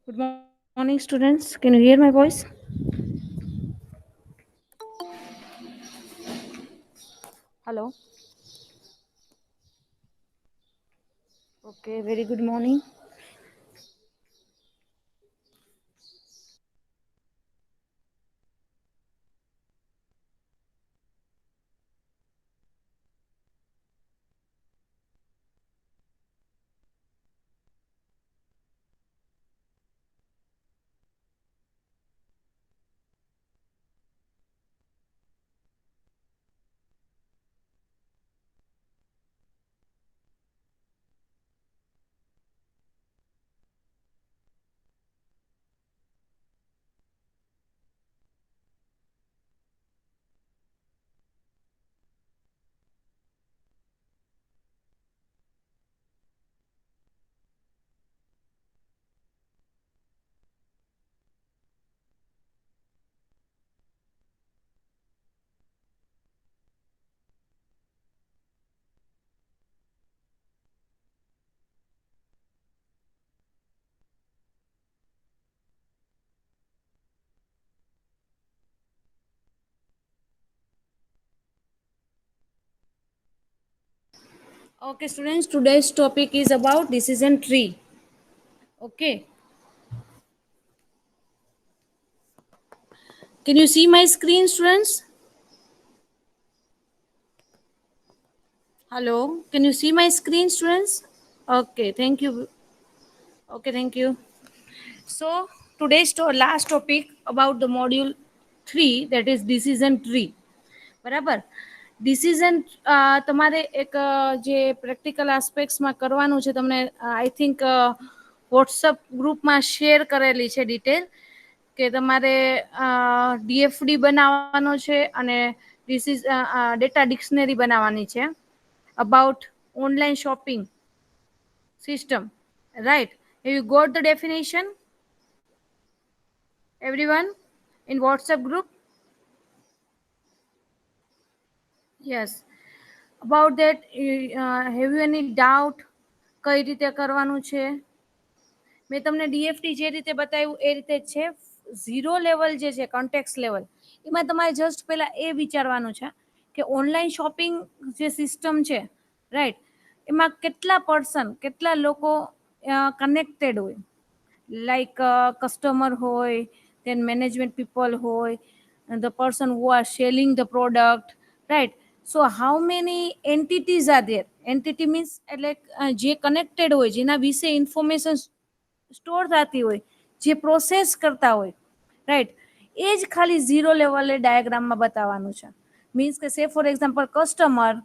Good morning, students. Can you hear my voice? Hello. Okay, very good morning. Okay, students, today's topic is about decision tree. Okay. Can you see my screen, students? Hello. Can you see my screen, students? Okay, thank you. Okay, thank you. So, today's last topic about the module 3, that is decision tree. બરાબર. Decision તમારે એક જે practical આસ્પેક્ટ્સમાં કરવાનું છે, તમને I think WhatsApp ગ્રુપમાં share કરેલી છે ડિટેલ, કે તમારે ડીએફડી બનાવવાનો છે અને ડેટા ડિક્શનરી બનાવવાની છે about online shopping system, right? Have you got the definition, everyone, in WhatsApp group? Yes. About that, have you any doubt? કઈ રીતે કરવાનું છે? મેં તમને ડીએફટી જે રીતે બતાવ્યું એ રીતે જ છે. ઝીરો લેવલ જે છે, કોન્ટેક્સ લેવલ, એમાં તમારે જસ્ટ પહેલા એ વિચારવાનું છે કે ઓનલાઈન શોપિંગ જે સિસ્ટમ છે, રાઈટ, એમાં કેટલા પર્સન, કેટલા લોકો કનેક્ટેડ હોય, લાઈક કસ્ટમર હોય, then management people હોય, and the person who are selling the product, right? So how many entities are there? Entity means એટલે જે કનેક્ટેડ હોય, જેના વિશે ઇન્ફોર્મેશન સ્ટોર થતી હોય, જે પ્રોસેસ કરતા હોય, રાઈટ, એ જ ખાલી ઝીરો લેવલે ડાયાગ્રામમાં બતાવવાનું છે. મીન્સ કે સે for example customer,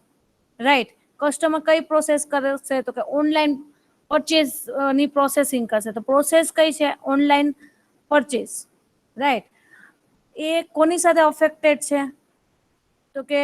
right, customer કઈ પ્રોસેસ કરશે? તો કે ઓનલાઈન પરચેસ ની પ્રોસેસિંગ કરશે. તો પ્રોસેસ કઈ છે? Online purchase, right. એ કોની સાથે અફેક્ટેડ છે? તો કે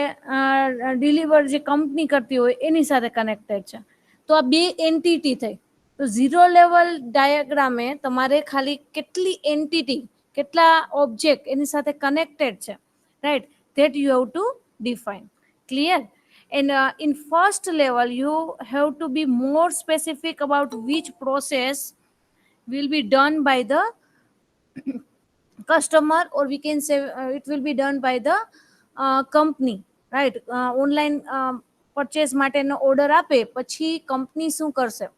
ડિલિવર જે કંપની કરતી હોય એની સાથે કનેક્ટેડ છે. તો આ બે એન્ટિટી થઈ. તો ઝીરો લેવલ ડાયાગ્રામે તમારે ખાલી કેટલી એન્ટિટી, કેટલા ઓબ્જેક્ટ એની સાથે કનેક્ટેડ છે, right, that you have two define. Clear? And in first level you have to be more specific about which process will be done by the customer, or we can say it will be done by the company, right? Online purchase માટેનો order આપે પછી company શું કરશે,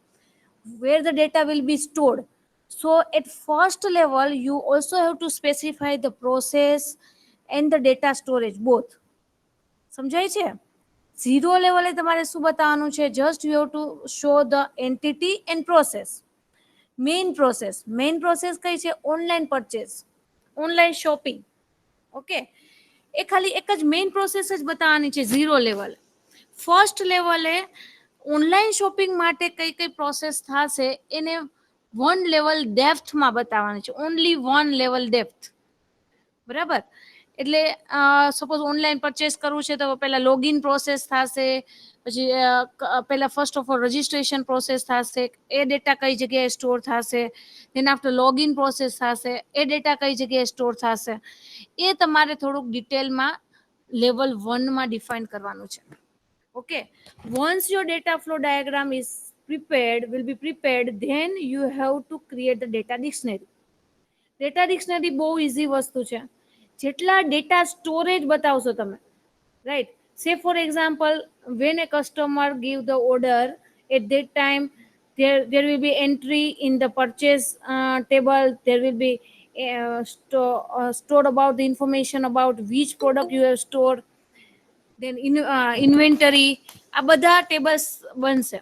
where the data will be stored. So at first level you also have to specify the process and the data storage both. સમજાય છે? Zero લેવલે તમારે શું બતાવવાનું છે? Just you have to show the entity and process. Main process કઈ છે? Online purchase, online shopping. Okay, એ ખાલી એક જ મેઇન પ્રોસેસ જ બતાવવાની છે ઝીરો લેવલ. ફર્સ્ટ લેવલે ઓનલાઈન શોપિંગ માટે કઈ કઈ પ્રોસેસ થશે એને વન લેવલ ડેપ્થમાં બતાવવાની છે. ઓનલી વન લેવલ ડેપ્થ, બરાબર? એટલે સપોઝ ઓનલાઈન પરચેસ કરવું છે તો પહેલા લોગિન પ્રોસેસ થશે, પછી પહેલા first of all registration process થશે, એ ડેટા કઈ જગ્યાએ સ્ટોર થશે, દેન આફ્ટર લોગિન પ્રોસેસ થશે, એ ડેટા કઈ જગ્યાએ સ્ટોર થશે, એ તમારે થોડુંક ડિટેલમાં લેવલ વનમાં ડિફાઇન કરવાનું છે. Okay, once your data flow diagram is prepared, will be prepared, then you have to create the data dictionary. Data dictionary બહુ ઇઝી વસ્તુ છે. જેટલા ડેટા સ્ટોરેજ બતાવશો તમે, right, say for example, when a customer give the order, at that time there will be entry in the purchase table. There will be stored about the information about which product you have stored, then inventory. આ બધા tables બનશે,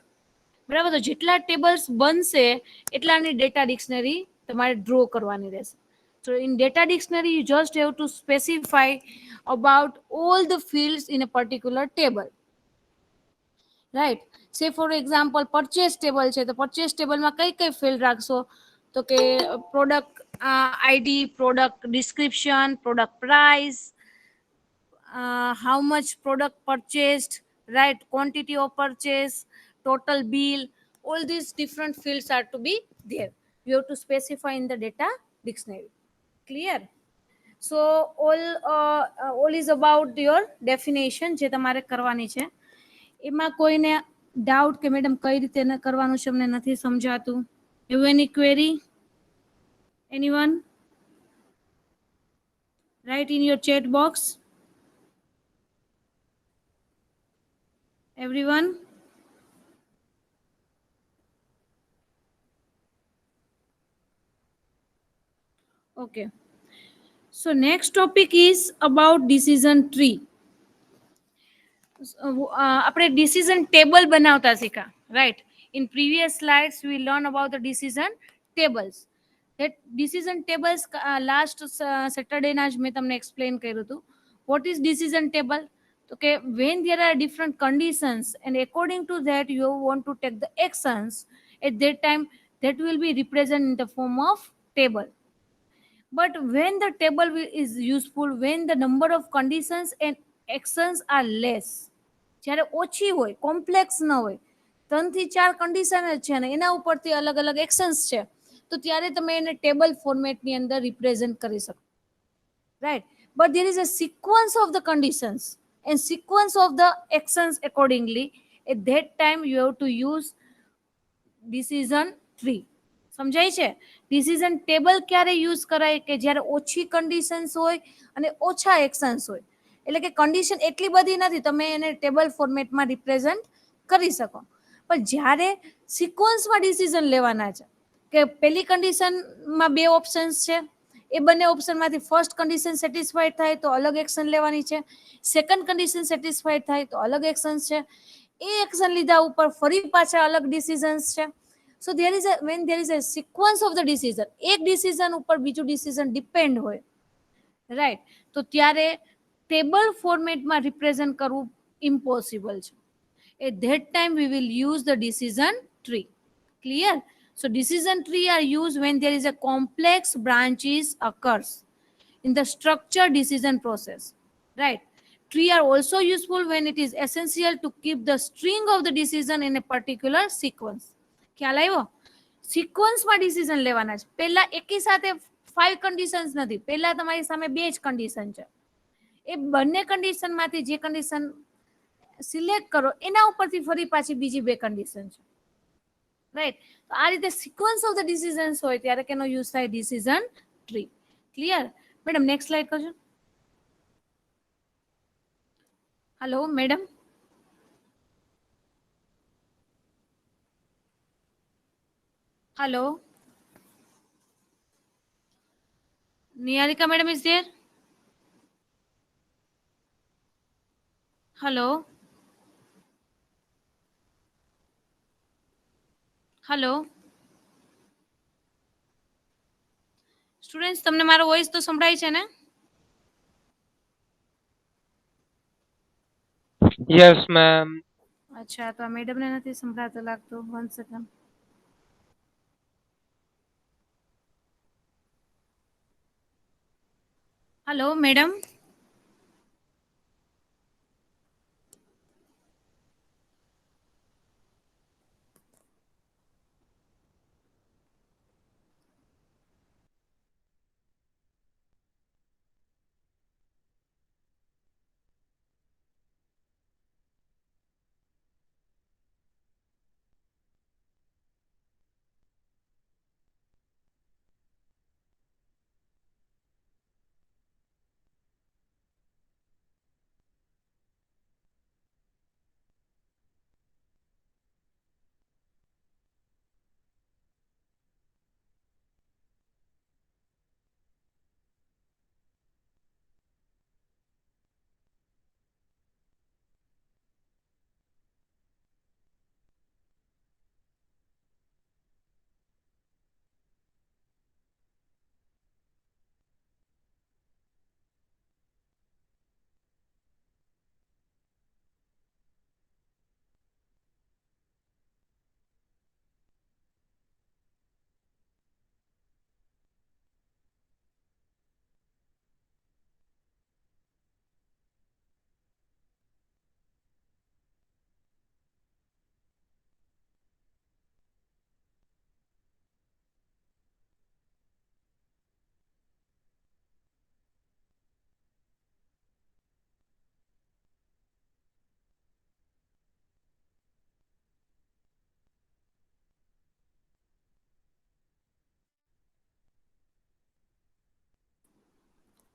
બરાબર. તો જેટલા tables બનશે એટલાની data dictionary તમારે draw કરવાની રહેશે. So in data dictionary you just have to specify about all the fields in a particular table, right? Say for example purchase table છે, તો purchase table માં કઈ કઈ field રાખશો, તો કે product id, product description, product price, how much product purchased, right, quantity of purchase, total bill. All these different fields are to be there. You have to specify in the data dictionary. Clear? So all is about your definition જે તમારે કરવાની છે. એમાં કોઈને doubt કે madam કઈ રીતે કરવાનું છે અમને નથી સમજાતું? You any query? Anyone? Write in your chat box. Everyone? Okay. So next topic is about decision tree. આપણે ડિસિઝન ટેબલ બનાવતા શીખા, right. In previous slides we learn about the decision tables. that decision tables last Saturday ના જ મેં તમને explain કર્યું હતું. what is decision table? તો કે when there are different conditions and according to that you want to take the actions, at that time that will be represented in the form of table. But when the table is useful when the number of conditions and actions are less. જ્યારે ઓછી હોય, complex ન હોય, 3 થી 4 condition જ છે ને એના ઉપરથી અલગ અલગ એક્શન્સ છે, તો ત્યારે તમે એને ટેબલ ફોર્મેટની અંદર રિપ્રેઝન્ટ કરી શકો, right. But there is a sequence of the conditions and sequence of the actions accordingly. At that time you have to use decision tree. સમજાય છે? ડિસિઝન ટેબલ ક્યારે યુઝ કરાય કે જ્યારે ઓછી કન્ડિશન્સ હોય અને ઓછા એક્શન્સ હોય. એટલે કે કન્ડિશન એટલી બધી નથી, તમે એને ટેબલ ફોર્મેટમાં રિપ્રેઝન્ટ કરી શકો. પણ જ્યારે સિક્વન્સમાં ડિસિઝન લેવાના છે કે પહેલી કન્ડિશનમાં 2 ઓપ્શન્સ છે, એ બંને ઓપ્શનમાંથી ફર્સ્ટ કન્ડિશન સેટિસ્ફાઈડ થાય તો અલગ એક્શન લેવાની છે, સેકન્ડ કન્ડિશન સેટિસ્ફાઈડ થાય તો અલગ એક્શન્સ છે, એ એક્શન લીધા ઉપર ફરી પાછા અલગ ડિસિઝન્સ છે. સો there is a when there is a sequence of the decision, એક ડિસિઝન ઉપર બીજું ડિસિઝન ડિપેન્ડ હોય, રાઈટ, તો ત્યારે ટેબલ ફોર્મેટમાં રિપ્રેઝન્ટ કરવું ઇમ્પોસિબલ છે. At that time we will use the decision tree. Clear? So decision tree are used when there is a complex branches occurs in the structured decision process, right? Tree are also useful when it is essential to keep the string of the decision in a particular sequence. ખ્યાલ આવ્યો? સિક્વન્સમાં decision લેવાના છે. પહેલા એકી સાથે 5 conditions નથી, પહેલા તમારી સામે 2 જ કન્ડિશન છે. એ બંને કન્ડિશનમાંથી જે કન્ડિશન સિલેક્ટ કરો એના ઉપરથી ફરી પાછી બીજી 2 કન્ડિશન છે, રાઈટ. તો આ રીતે સિક્વન્સ ઓફ ધ ડિસિઝન્સ હોય ત્યારે કેનો યુઝ થાય? Decision tree. Clear? Madam next slide કરજો. Hello madam. Hello. Niharika madam is there? Hello. Hello students, તમને મારો વોઇસ તો સંભળાય છે ને? Yes, ma'am. અચ્છા, તો આ મેડમને નથી સંભળાતો લાગતું. 1 second. Hello madam.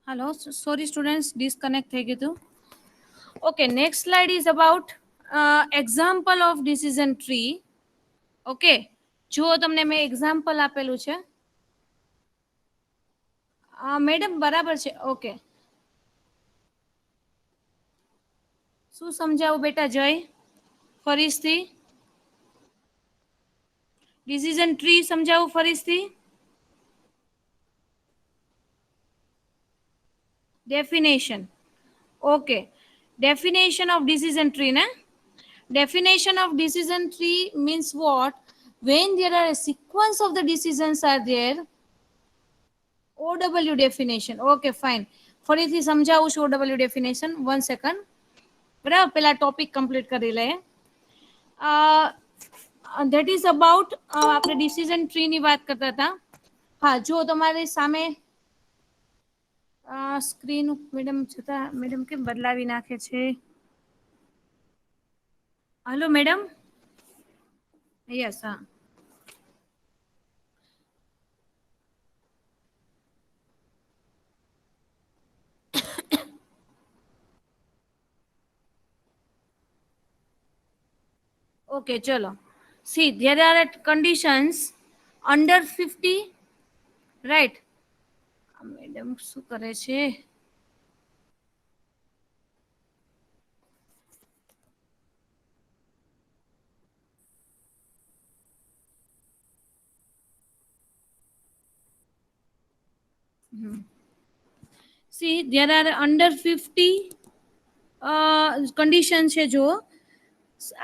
Hello, sorry students, disconnect થઈ ગયું હતું. Okay, next slide is about example of decision tree. Okay, જો તમને મેં એક્ઝામ્પલ આપેલું છે. મેડમ બરાબર છે. ઓકે, શું સમજાવું બેટા જય? ફરીથી ડિસિઝન ટ્રી સમજાવું ફરીથી. Definition. Okay. Definition of decision tree, na? Definition of decision tree means what? When there are a sequence of the decisions are there. OW definition. Okay, fine. ફરીથી સમજાવું છું OW definition. 1 second. બરાબર, પેલા topic complete કરી લઈએ. That is about આપણે decision tree ની વાત કરતા હતા. હા, જો તમારી સામે સ્ક્રીન મેડમ છતાં મેડમ કેમ બદલાવી નાખે છે. Hello madam. યસ, હા. Okay, chalo. See, there are conditions under 50, right? Madam શું કરે છે? See, there are under 50 condition છે. જો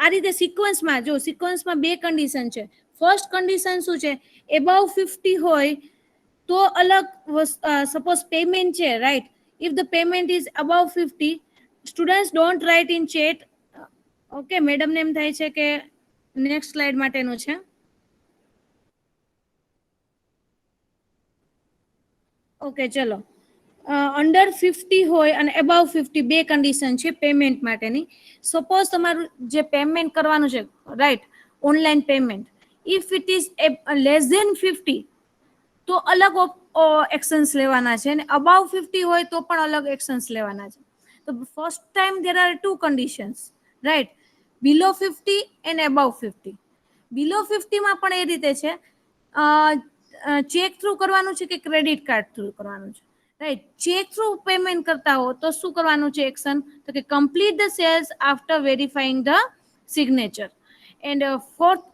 આ રીતે સિક્વન્સમાં, જો સિક્વન્સમાં બે કન્ડિશન છે. ફર્સ્ટ કન્ડિશન શું છે? એબાઉ 50 હોય તો અલગ, સપોઝ પેમેન્ટ છે, right? If the payment is about 50, students don't write in chat. Okay, મેડમને એમ થાય છે કે નેક્સ્ટ સ્લાઇડ માટેનું છે. ઓકે, ચલો. અંડર 50 હોય અને અબાવ 50 બે કન્ડિશન છે પેમેન્ટ માટેની. સપોઝ તમારું જે પેમેન્ટ કરવાનું છે, right, online payment, if it is less than 50 તો અલગ એક્શન્સ લેવાના છે, અને અબાવ 50 હોય તો પણ અલગ એક્શન્સ લેવાના છે. તો first time there are two conditions, right? Below 50 and above 50. Below 50 માં પણ એ રીતે છે, ચેક થ્રુ કરવાનું છે કે ક્રેડિટ કાર્ડ થ્રુ કરવાનું છે, રાઈટ? ચેક થ્રુ પેમેન્ટ કરતા હો તો શું કરવાનું છે એક્શન? તો કે complete the sales after verifying the signature. And fourth,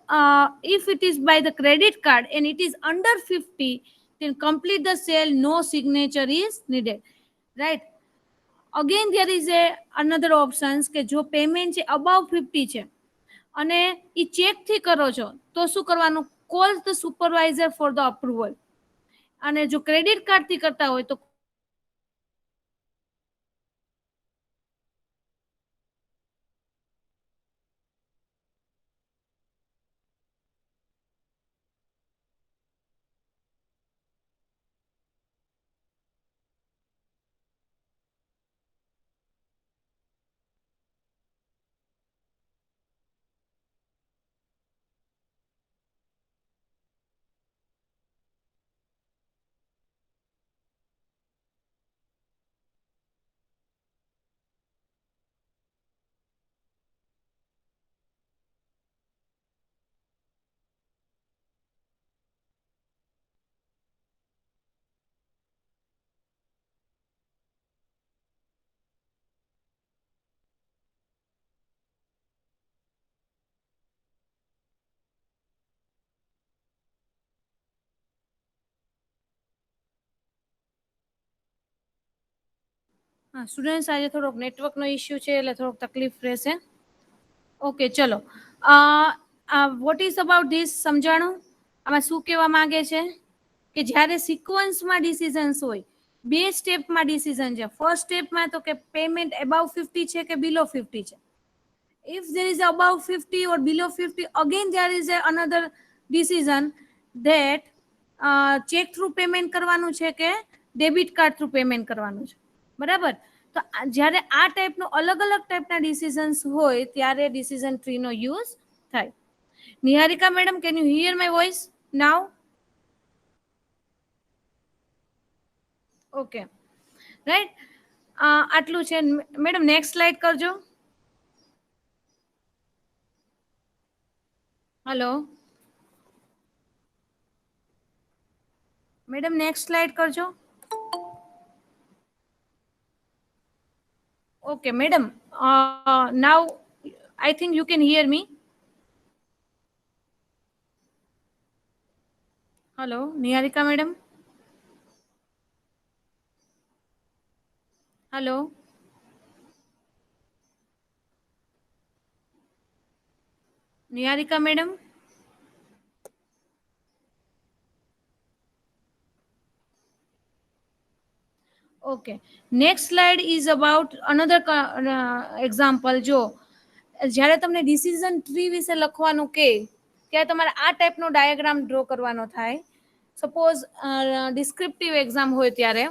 if it is by the credit card and it is under 50, then complete the sale, no signature is needed, right? Again there is another options કે જો payment છે અબાવ 50 છે અને એ check થી કરો છો તો શું કરવાનું? Call the supervisor for the approval. અને જો ક્રેડિટ કાર્ડ થી કરતા હોય તો હા સ્ટુડન્ટ્સ, આજે થોડોક નેટવર્કનો ઇસ્યુ છે એટલે થોડોક તકલીફ રહેશે. ઓકે, ચલો. વોટ ઇઝ અબાઉટ ધીસ સમજાણું? આમાં શું કહેવા માંગે છે કે જ્યારે સિક્વન્સમાં ડિસિઝન્સ હોય, બે સ્ટેપમાં ડિસિઝન છે. ફર્સ્ટ સ્ટેપમાં તો કે પેમેન્ટ અબાવ 50 છે કે બિલો 50 છે. If there is above 50 or below 50, again there is another decision that check through payment કરવાનું છે કે ડેબિટ કાર્ડ થ્રુ પેમેન્ટ કરવાનું છે. બરાબર? તો જ્યારે આ ટાઈપનો અલગ અલગ ટાઈપના ડિસિઝન્સ હોય ત્યારે ડિસિઝન ટ્રીનો યુઝ થાય. Niharika madam, can you hear my voice now? Okay. Right. આટલું છે. મેડમ નેક્સ્ટ સ્લાઇડ કરજો. હલો મેડમ નેક્સ્ટ સ્લાઇડ કરજો. Okay madam, now I think you can here me. Hello Niharika madam. Hello Niharika madam. Okay, next slide is about another example. જો જ્યારે તમને decision tree વિશે લખવાનું કે ત્યારે તમારે આ ટાઈપનો ડાયાગ્રામ ડ્રો કરવાનો થાય. સપોઝ ડિસ્ક્રિપ્ટિવ એક્ઝામ હોય ત્યારે,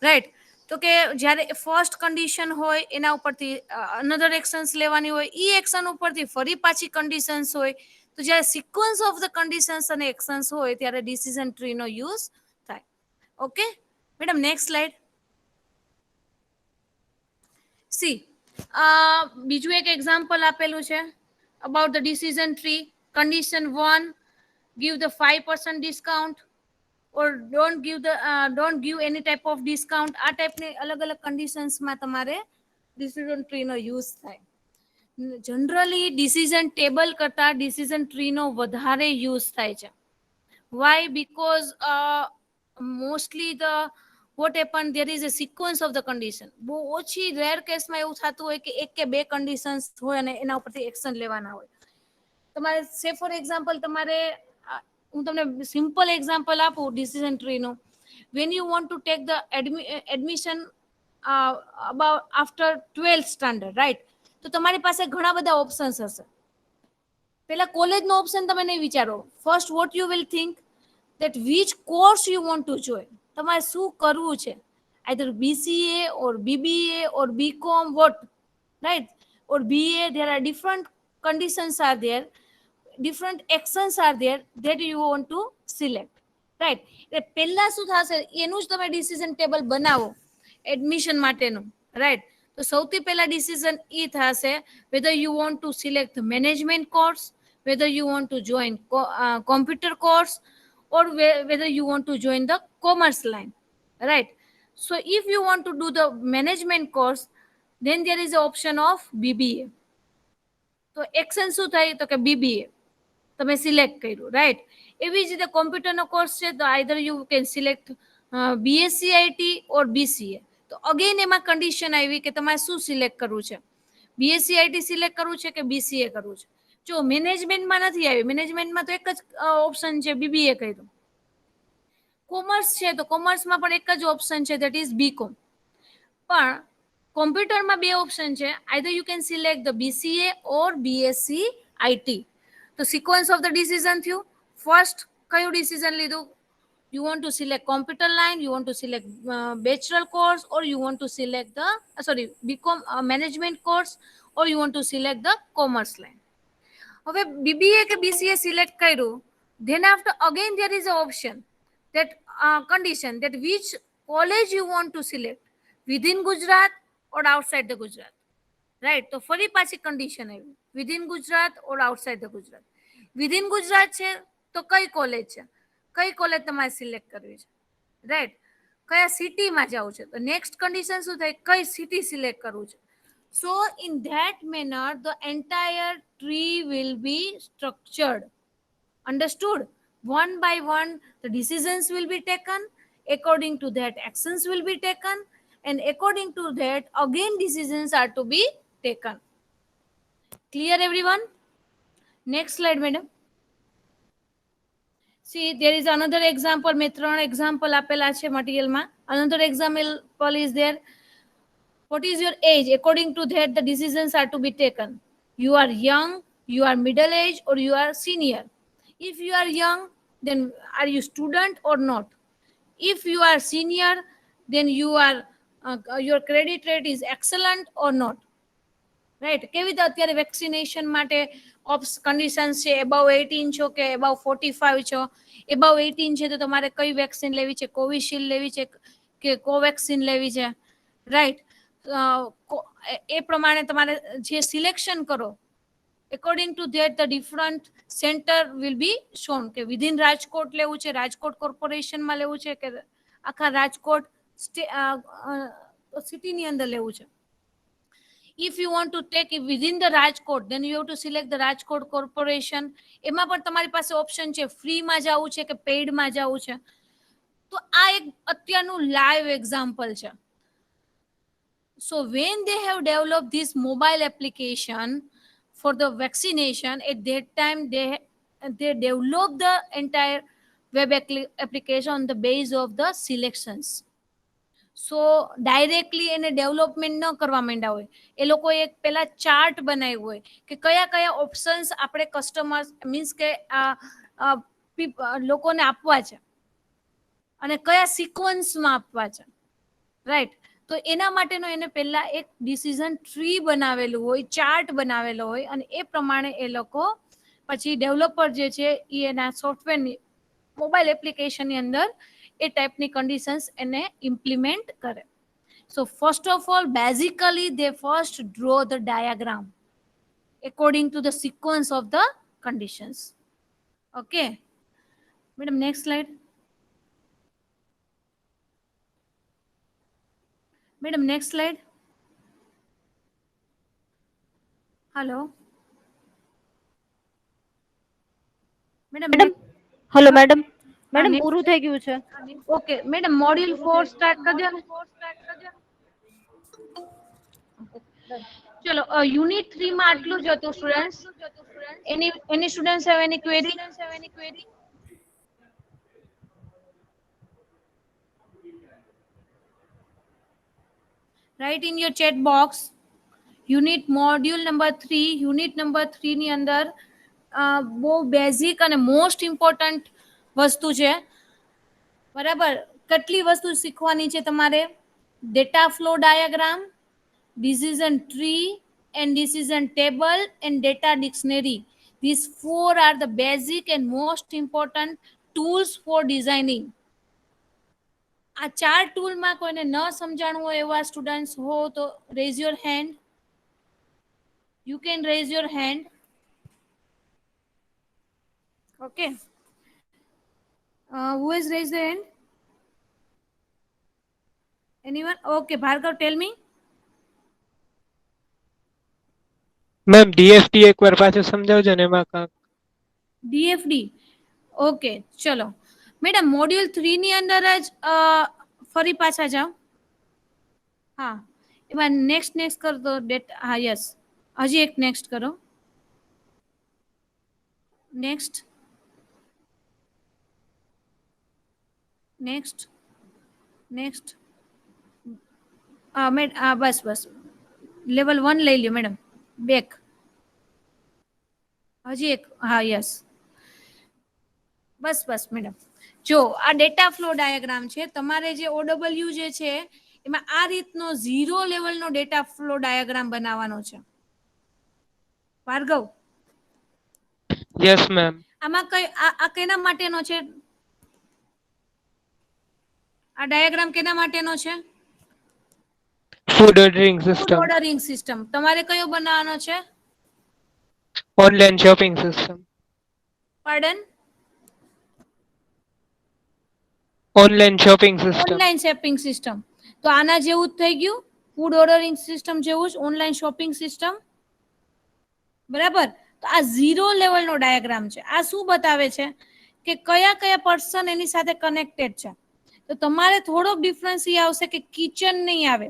રાઈટ. તો કે જ્યારે ફર્સ્ટ કન્ડિશન હોય એના ઉપરથી અનધર એક્શન્સ લેવાની હોય, ઈ એક્શન ઉપરથી ફરી પાછી કન્ડિશન્સ હોય. તો જ્યારે સિક્વન્સ ઓફ ધ કન્ડિશન્સ અને એક્શન્સ હોય ત્યારે ડિસિઝન ટ્રીનો યુઝ થાય. Okay madam next slide. C બીજું એક એક્ઝામ્પલ આપેલું છે about the decision tree. Condition 1, give the 5% discount or don't give any type of discount. આ ટાઈપની અલગ અલગ કન્ડિશન્સમાં તમારે ડિસિઝન ટ્રીનો યુઝ થાય. જનરલી ડિસિઝન ટેબલ કરતા ડિસિઝન ટ્રીનો વધારે યુઝ થાય છે. Why? Because mostly the what happen there is a sequence of the condition. બહુ ઓછી રેર કેસમાં એવું થતું હોય કે એક કે બે કન્ડિશન્સ હોય અને એના ઉપરથી એક્શન લેવાના હોય. તમારે સે ફોર એક્ઝામ્પલ તમારે હું તમને સિમ્પલ એક્ઝામ્પલ આપું ડિસિઝન ટ્રીનું. When you want to take the admission about after 12th standard, right. તો તમારી પાસે ઘણા બધા ઓપ્શન્સ હશે. પેલા કોલેજનો ઓપ્શન તમે નહીં વિચારો. First what you will think that which course you want to join. તમારે શું કરવું છે? either BCA or BBA or BCom, what, right? or BA. There are different conditions are there, different actions are there that you want to select, right? એટલે પહેલા શું થશે એનું જ તમે ડિસિઝન ટેબલ બનાવો એડમિશન માટેનું, રાઈટ. તો સૌથી પહેલા ડિસિઝન એ થશે whether you want to select the management course, whether you want to join computer course, or whether you want to join the commerce line, right? So if you want to do the management course, then there is the option of BBA. તો action શું થાય તો કે BBA તમે select કર્યું, right. એવી જ રીતે કોમ્પ્યુટરનો કોર્સ છે તો either you can select BSc IT or BCA. તો અગેન એમાં કન્ડિશન આવી કે તમારે શું સિલેક્ટ કરવું છે, BSc IT સિલેક્ટ કરવું છે કે BCA કરવું છે. જો મેનેજમેન્ટમાં નથી આવી, મેનેજમેન્ટમાં તો એક જ ઓપ્શન છે BBA કર્યું. કોમર્સ છે તો કોમર્સમાં પણ એક જ ઓપ્શન છે દેટ ઇઝ BCom. પણ કોમ્પ્યુટરમાં બે ઓપ્શન છે, either you can select the BCA or BSc IT. તો સિક્વન્સ ઓફ ધ ડિસિઝન થયું. ફર્સ્ટ કયું ડિસિઝન લીધું? you want to select computer line, you want to select bachelor course, or you want to select the BCom management course, or you want to select the commerce line. હવે BBA કે BCA select કર્યું, then after again there is an option that condition that which college you want to select within Gujarat or outside the Gujarat, right? તો ફરી પાછી condition આવી within Gujarat or outside the Gujarat. within Gujarat છે તો કઈ college છે, કઈ college તમારે સિલેક્ટ કરવી છે, રાઈટ. કયા સિટીમાં જવું છે તો નેક્સ્ટ કન્ડિશન શું થાય, કઈ સિટી સિલેક્ટ કરવું છે. So in that manner the entire tree will be structured. Understood? One by one the decisions will be taken, according to that actions will be taken, and according to that again decisions are to be taken. Clear everyone? Next slide madam. See, there is another example. મેં ત્રણ example આપેલા છે મટીરિયલમાં. Another example is there. What is your age? According to that, the decisions are to be taken. You are young, you are middle age, or you are senior. If you are young, then are you student or not? If you are senior, then you are your credit rate is excellent or not. Right. કેવી રીતે અત્યારે vaccination માટે conditions છે, એબાવ 18 છો કે એબાવ 45 છો. એબાવ 18 છે તો તમારે કઈ વેક્સિન લેવી છે, કોવિશિલ્ડ લેવી છે કે કોવેક્સિન લેવી છે, રાઈટ. એ પ્રમાણે તમારે જે સિલેક્શન કરો, according to that the different center will be shown કે within રાજકોટ લેવું છે, રાજકોટ કોર્પોરેશનમાં લેવું છે કે આખા રાજકોટ સિટીની અંદર લેવું છે. If you want to take it within the Rajkot, then you have to select the Rajkot corporation. એમાં પણ તમારી પાસે ઓપ્શન છે ફ્રીમાં જવું છે કે પેઇડમાં જવું છે. તો આ એક અત્યારનું લાઈવ એક્ઝામ્પલ છે. So when they have developed this mobile application for the vaccination, at that time they developed the entire web application on the base of the selections. So directly એને ડેવલપમેન્ટ ન કરવા માંડ્યા હોય, એ લોકો એક પેલા chart બનાવ્યું હોય કે કયા કયા ઓપ્શન્સ આપણે કસ્ટમર્સ મીન્સ કે લોકોને આપવા છે અને કયા સિક્વન્સમાં આપવા છે, રાઈટ. તો એના માટેનો એને પહેલા એક ડિસિઝન ટ્રી બનાવેલું હોય, ચાર્ટ બનાવેલો હોય અને એ પ્રમાણે એ લોકો પછી ડેવલપર જે છે એ એના સોફ્ટવેરની મોબાઈલ એપ્લિકેશનની અંદર એ ટાઈપની કન્ડિશન્સ એને ઇમ્પ્લિમેન્ટ કરે. So first of all basically they first draw the diagram according to the sequence of the conditions. Okay, madam, next slide. Madam, next slide. Hello madam. Hello madam, madam પૂરું થઈ ગયું છે. Okay madam, module 4 start કરજો. ચલો unit 3 માં આટલું જ હતું students. Any students have any query? Write in your chat box. Unit module number 3, unit number 3 ની અંદર બહુ બેઝિક અને મોસ્ટ ઇમ્પોર્ટન્ટ વસ્તુ છે, બરાબર. કેટલી વસ્તુ શીખવાની છે તમારે? Data flow diagram, decision tree and decision table and data dictionary. These 4 are the basic and most important tools for designing. આ 4 ટૂલમાં કોઈને ન સમજાણું હોય એવા સ્ટુડન્ટ્સ હો તો rays your hand. You can raise your hand. Okay. Who has raised their hand? Anyone? Okay, Bhargav, tell me. Ma'am DFD એકવાર પાછું સમજાવજો ને એમાં કાંક. ડીએફડી, ઓકે ચલો મેડમ મોડ્યુલ 3 ની અંદર જ ફરી પાછા જાઓ. હા, એમાં નેક્સ્ટ કર દો. ડેટ, હા યસ, હજી એક નેક્સ્ટ કરો. Next next next. બસ બસ, લેવલ 1 લઈ લ્યો મેડમ. બેક, હજી એક, હા યસ, બસ બસ મેડમ. જો આ ડેટા ફ્લો ડાયાગ્રામ છે, તમારે જે ઓડબલ્યુ જે છે એમાં આ રીતનો 0 લેવલનો ડેટા ફ્લો ડાયાગ્રામ બનાવવાનો છે. Bhargav, yes ma'am. આમાં કઈ આ કેના માટેનો છે? આ ડાયાગ્રામ કેના માટેનો છે? Food ordering food system, ordering system. તમારે કયો બનાવવાનો છે? Online shopping system, pardon? Online shopping system. Online shopping system. તો આના જેવું જ થઈ ગયું, ફૂડ ઓર્ડરિંગ સિસ્ટમ જેવું જ ઓનલાઈન શોપિંગ સિસ્ટમ, બરાબર. તો આ 0 લેવલનો ડાયાગ્રામ છે. આ શું બતાવે છે કે કયા કયા પર્સન એની સાથે કનેક્ટેડ છે. તો તમારે થોડોક ડિફરન્સ એ આવશે કે કિચન નહીં આવે,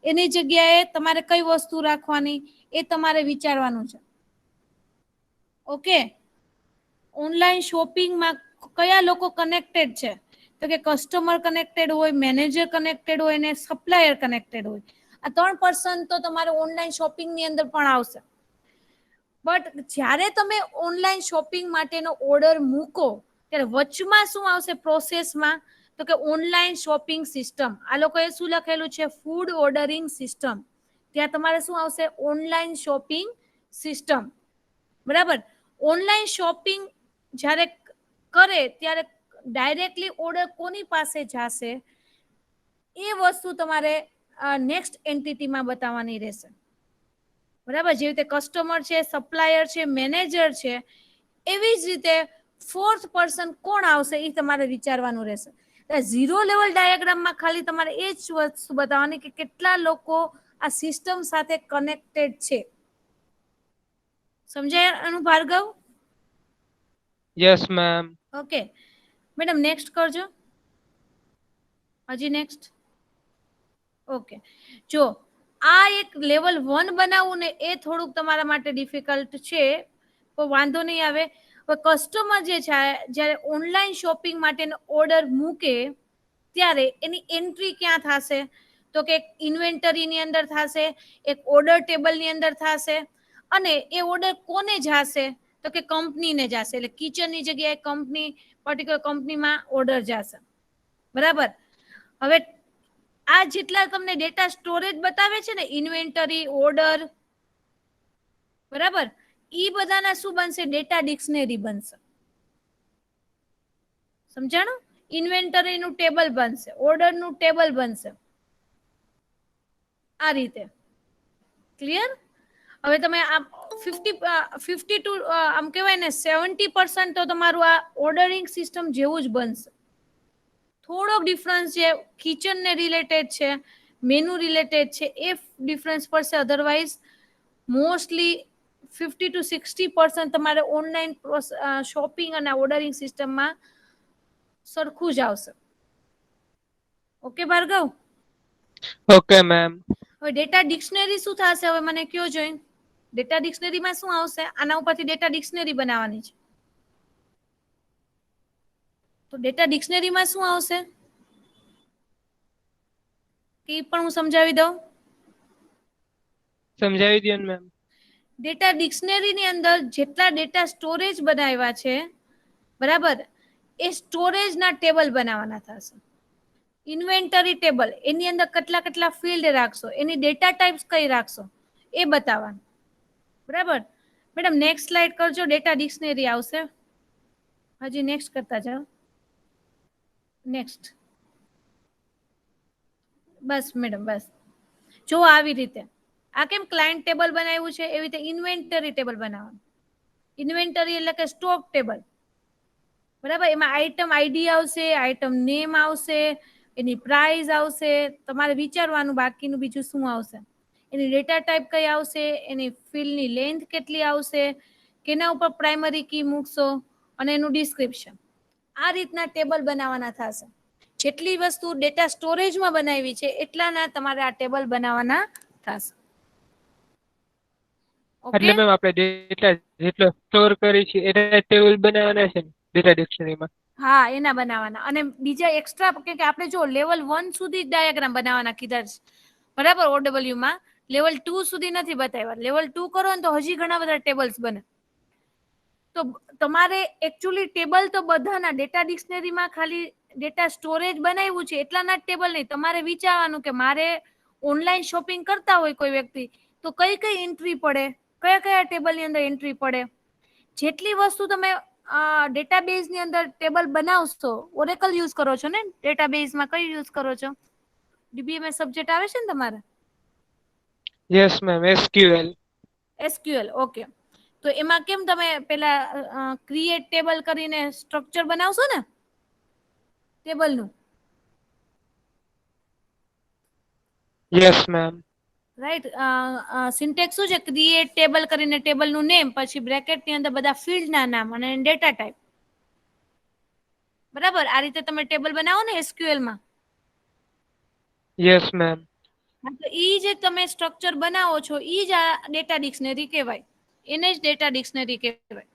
એની જગ્યાએ તમારે કઈ વસ્તુ રાખવાની એ તમારે વિચારવાનું છે. ઓકે, ઓનલાઈન શોપિંગમાં કયા લોકો કનેક્ટેડ છે? તો કે કસ્ટમર કનેક્ટેડ હોય, મેનેજર કનેક્ટેડ હોય ને સપ્લાયર કનેક્ટેડ હોય. આ 3 પર્સન તો તમારે ઓનલાઈન શોપિંગની અંદર પણ આવશે. બટ જ્યારે તમે ઓનલાઈન શોપિંગ માટેનો ઓર્ડર મૂકો ત્યારે વચમાં શું આવશે પ્રોસેસમાં? તો કે ઓનલાઈન શોપિંગ સિસ્ટમ. આ લોકોએ શું લખેલું છે? Food ordering system. ત્યાં તમારે શું આવશે? ઓનલાઈન શોપિંગ સિસ્ટમ, બરાબર. ઓનલાઈન શોપિંગ જ્યારે કરે ત્યારે ડાયરેક્ટલી ઓર્ડર કોની પાસે જશે? એ વસ્તુ તમારે નેક્સ્ટ એન્ટિટીમાં બતાવવાની રહેશે. બરાબર, જેવી રીતે કસ્ટમર છે, સપ્લાયર છે, મેનેજર છે, એવી જ રીતે ફોર્થ પર્સન કોણ આવશે એ તમારે વિચારવાનું રહેશે. ઝીરો લેવલ ડાયાગ્રામમાં ખાલી તમારે એ જ વસ્તુ બતાવવાની કે કેટલા લોકો આ સિસ્ટમ સાથે કનેક્ટેડ છે. સમજાય અનુ Bhargav? Yes ma'am. Okay madam, next કરજો. હજી નેક્સ્ટ. ઓકે, જો આ એક લેવલ 1 બનાવવું ને એ થોડુંક તમારા માટે ડિફિકલ્ટ છે, તો વાંધો નહીં આવે. કસ્ટમર જે છે જ્યારે ઓનલાઈન શોપિંગ માટેનો ઓર્ડર મૂકે ત્યારે એની એન્ટ્રી ક્યાં થશે? તો કે ઇન્વેન્ટરીની અંદર થશે, એક ઓર્ડર ટેબલની અંદર થશે, અને એ ઓર્ડર કોને જશે? તો કે કંપનીને જશે. એટલે કિચનની જગ્યાએ કંપની, પર્ટિક્યુલર કંપનીમાં ઓર્ડર જશે. બરાબર. હવે આ જેટલા તમને ડેટા સ્ટોરેજ બતાવે છે ને, ઇન્વેન્ટરી, ઓર્ડર, બરાબર, ઈ બધાના શું બનશે? ડેટા ડિક્શનરી બનશે. સમજાણું? ઇન્વેન્ટરીનું ટેબલ બનશે, ઓર્ડરનું ટેબલ બનશે, આ રીતે. ક્લિયર? હવે તમે આ 50 ટુ આમ કહેવાય ને 70% તો તમારું આ ઓર્ડરિંગ સિસ્ટમ જેવું જ બનશે. થોડોક ડિફરન્સ જે કિચનને રિલેટેડ છે, મેનુ રિલેટેડ છે, એ ડિફરન્સ પડશે. અધરવાઇઝ મોસ્ટલી 50 ટુ 60% તમારે ઓનલાઈન શોપિંગ અને ઓર્ડરિંગ સિસ્ટમમાં સરખું જ આવશે. ઓકે ભાર્ગવ? Okay ma'am. હવે ડેટા ડિક્શનરી શું થશે? હવે મને કયો જોઈ. ડેટા ડિક્શનરીમાં શું આવશે? આના ઉપરથી ડેટા ડિક્શનરી બનાવવાની છે. તો ડેટા ડિક્શનરીમાં શું આવશે એ પણ હું સમજાવી દઉં. સમજાવી દો ને મેમ. ડેટા ડિક્શનરીની અંદર જેટલા ડેટા સ્ટોરેજ બનાવ્યા છે, બરાબર, એ સ્ટોરેજના ટેબલ બનાવવાના થશે. ઇન્વેન્ટરી ટેબલ, એની અંદર કેટલા કેટલા ફિલ્ડ રાખશો, એની ડેટા ટાઈપ્સ કઈ રાખશો, એ બતાવવાનું. બરાબર. મેડમ નેક્સ્ટ સ્લાઇડ કરજો. ડેટા ડિક્શનરી આવશે. હજી નેક્સ્ટ કરતા જાઓ. નેક્સ્ટ. બસ મેડમ, બસ. જો આવી રીતે આ કેમ ક્લાયન્ટ ટેબલ બનાવ્યું છે, એવી રીતે ઇન્વેન્ટરી ટેબલ બનાવવાનું. ઇન્વેન્ટરી એટલે કે સ્ટોક ટેબલ. બરાબર. એમાં આઈટમ આઈડી આવશે, આઈટમ નેમ આવશે, એની પ્રાઇસ આવશે. તમારે વિચારવાનું બાકીનું બીજું શું આવશે. એની ડેટા ટાઈપ કઈ આવશે, એની ફિલ્ડની લેન્થ કેટલી આવશે, કેના ઉપર પ્રાઇમરી કી મૂકશો, અને એનું ડિસ્ક્રિપ્શન. આ રીતના ટેબલ બનાવવાના થશે. જેટલી વસ્તુ ડેટા સ્ટોરેજમાં બનાવી છે એટલાના તમારે આ ટેબલ બનાવવાના થશે. એટલે મેમ આપણે ડેટા જેટલો સ્ટોર કરી છે એના ટેબલ બનાવવાના છે ને ડેટા ડિક્શનરીમાં? હા, એના બનાવવાના. અને બીજા એક્સ્ટ્રા કે આપણે જો લેવલ 1 સુધી ડાયાગ્રામ બનાવવાના કીધા છે, બરાબર, OW માં. લેવલ 2 સુધી નથી બતાવ્યા. લેવલ 2 કરો ને તો હજી ઘણા બધા ટેબલ્સ બને. તો તમારે એકચ્યુઅલી ટેબલ તો બધાના ડેટા ડિક્શનરીમાં ખાલી ડેટા સ્ટોરેજ બનાવ્યું છે એટલાના ટેબલ નહીં. તમારે વિચારવાનું કે મારે ઓનલાઈન શોપિંગ કરતા હોય કોઈ વ્યક્તિ, તો કઈ કઈ એન્ટ્રી પડે, કયા કયા ટેબલની અંદર એન્ટ્રી પડે. જેટલી વસ્તુ તમે ડેટાબેઝ ની અંદર ટેબલ બનાવશો, ઓરેકલ યુઝ કરો છો ને ડેટાબેઝમાં? કઈ યુઝ કરો છો? ડીબીએમએસ સબ્જેક્ટ આવે છે ને તમારે? Yes ma'am, SQL. SQL, okay. તો એમાં કેમ તમે પેલા ક્રિએટ ટેબલ કરીને સ્ટ્રક્ચર બનાવશો ને ટેબલનું? Yes ma'am. રાઈટ. સિન્ટેક્સ શું છે? ક્રિએટ ટેબલ કરીને ટેબલનું નેમ, પછી બ્રેકેટની અંદર બધા ફિલ્ડના નામ અને ડેટા ટાઈપ. બરાબર. આ રીતે તમે ટેબલ બનાવો ને SQL માં. Yes ma'am. તો ઈ જે તમે સ્ટ્રક્ચર બનાવો છો ઈ જ આ ડેટા ડિક્શનરી કહેવાય. એને જ ડેટા ડિક્શનરી કહેવાય.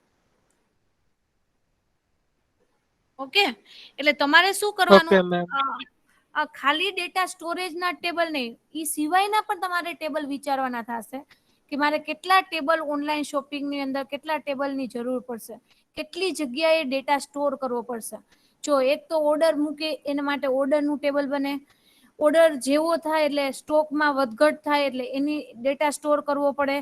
ઓકે. એટલે તમારે શું કરવાનું? Okay ma'am. ખાલી ડેટા સ્ટોરેજ ના ટેબલ નહીં, ઈ સિવાયના પણ તમારે ટેબલ વિચારવાના થશે કે મારે કેટલા ટેબલ ઓનલાઈન શોપિંગની અંદર કેટલા ટેબલની જરૂર પડશે, કેટલી જગ્યાએ ડેટા સ્ટોર કરવો પડશે. જો એક તો ઓર્ડર મૂકે એના માટે ઓર્ડરનું ટેબલ બને. ઓર્ડર જેવો થાય એટલે સ્ટોકમાં વધઘટ થાય એટલે એની ડેટા સ્ટોર કરવો પડે.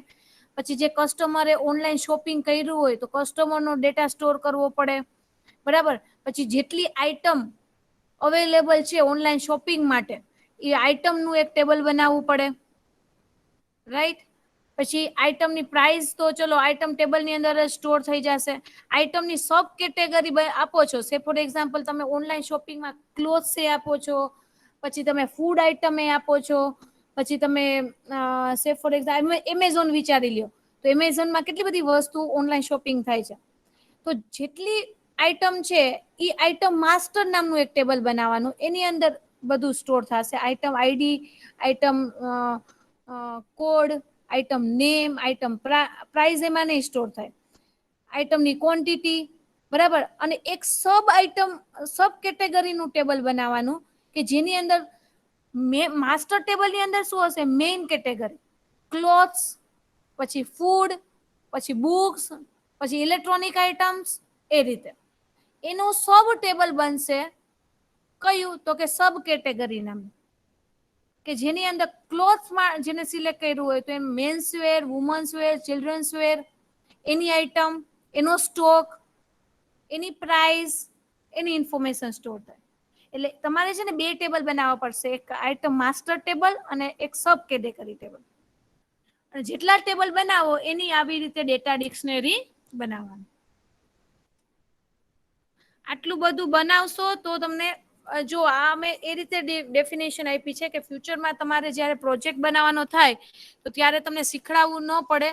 પછી જે કસ્ટમરે ઓનલાઈન શોપિંગ કર્યું હોય તો કસ્ટમરનો ડેટા સ્ટોર કરવો પડે. બરાબર. પછી જેટલી આઈટમ અવેલેબલ છે ઓનલાઈન શોપિંગ માટે એ આઈટમનું એક ટેબલ બનાવવું પડે, રાઈટ. પછી આઈટમની પ્રાઇસ તો ચલો આઈટમ ટેબલની અંદર જ સ્ટોર થઈ જશે. આઈટમની સબ કેટેગરી આપો છો, સે ફોર એક્ઝામ્પલ તમે ઓનલાઈન શોપિંગમાં ક્લોથ્સ એ આપો છો, પછી તમે ફૂડ આઈટમ એ આપો છો, પછી તમે સે ફોર એક્ઝામ્પલ એમેઝોન વિચારી લ્યો, તો એમેઝોનમાં કેટલી બધી વસ્તુ ઓનલાઈન શોપિંગ થાય છે. તો જેટલી આઈટમ છે એ આઈટમ માસ્ટર નામનું એક ટેબલ બનાવવાનું, એની અંદર બધું સ્ટોર થશે. Item ID, item code, item name, item price એમાં નહીં સ્ટોર થાય. આઈટમની ક્વોન્ટિટી, બરાબર. અને એક સબ આઈટમ, સબ કેટેગરીનું ટેબલ બનાવવાનું કે જેની અંદર માસ્ટર ટેબલની અંદર શું હશે, મેઇન કેટેગરી ક્લોથ્સ, પછી ફૂડ, પછી બુક્સ, પછી ઇલેક્ટ્રોનિક આઇટમ્સ, એ રીતે એનું સબ ટેબલ બનશે. કયું? તો કે સબ કેટેગરી નામ, કે જેની અંદર ક્લોથ્સમાં જેને સિલેક્ટ કર્યું હોય તો એમ મેન્સ વેર, વુમન્સ વેર, ચિલ્ડ્રન્સ વેર, એની આઈટમ, એનો સ્ટોક, એની પ્રાઇસ, એની ઇન્ફોર્મેશન સ્ટોર થાય. એટલે તમારે છે ને બે ટેબલ બનાવવા પડશે, એક આઈટમ માસ્ટર ટેબલ અને એક સબ કેટેગરી ટેબલ. અને જેટલા ટેબલ બનાવો એની આવી રીતે ડેટા ડિક્શનરી બનાવવાની. આટલું બધું બનાવશો તો તમને, જો આ મેં એ રીતે ડેફિનેશન આપી છે કે ફ્યુચરમાં તમારે જ્યારે પ્રોજેક્ટ બનાવવાનો થાય તો ત્યારે તમને શીખડાવવું ન પડે.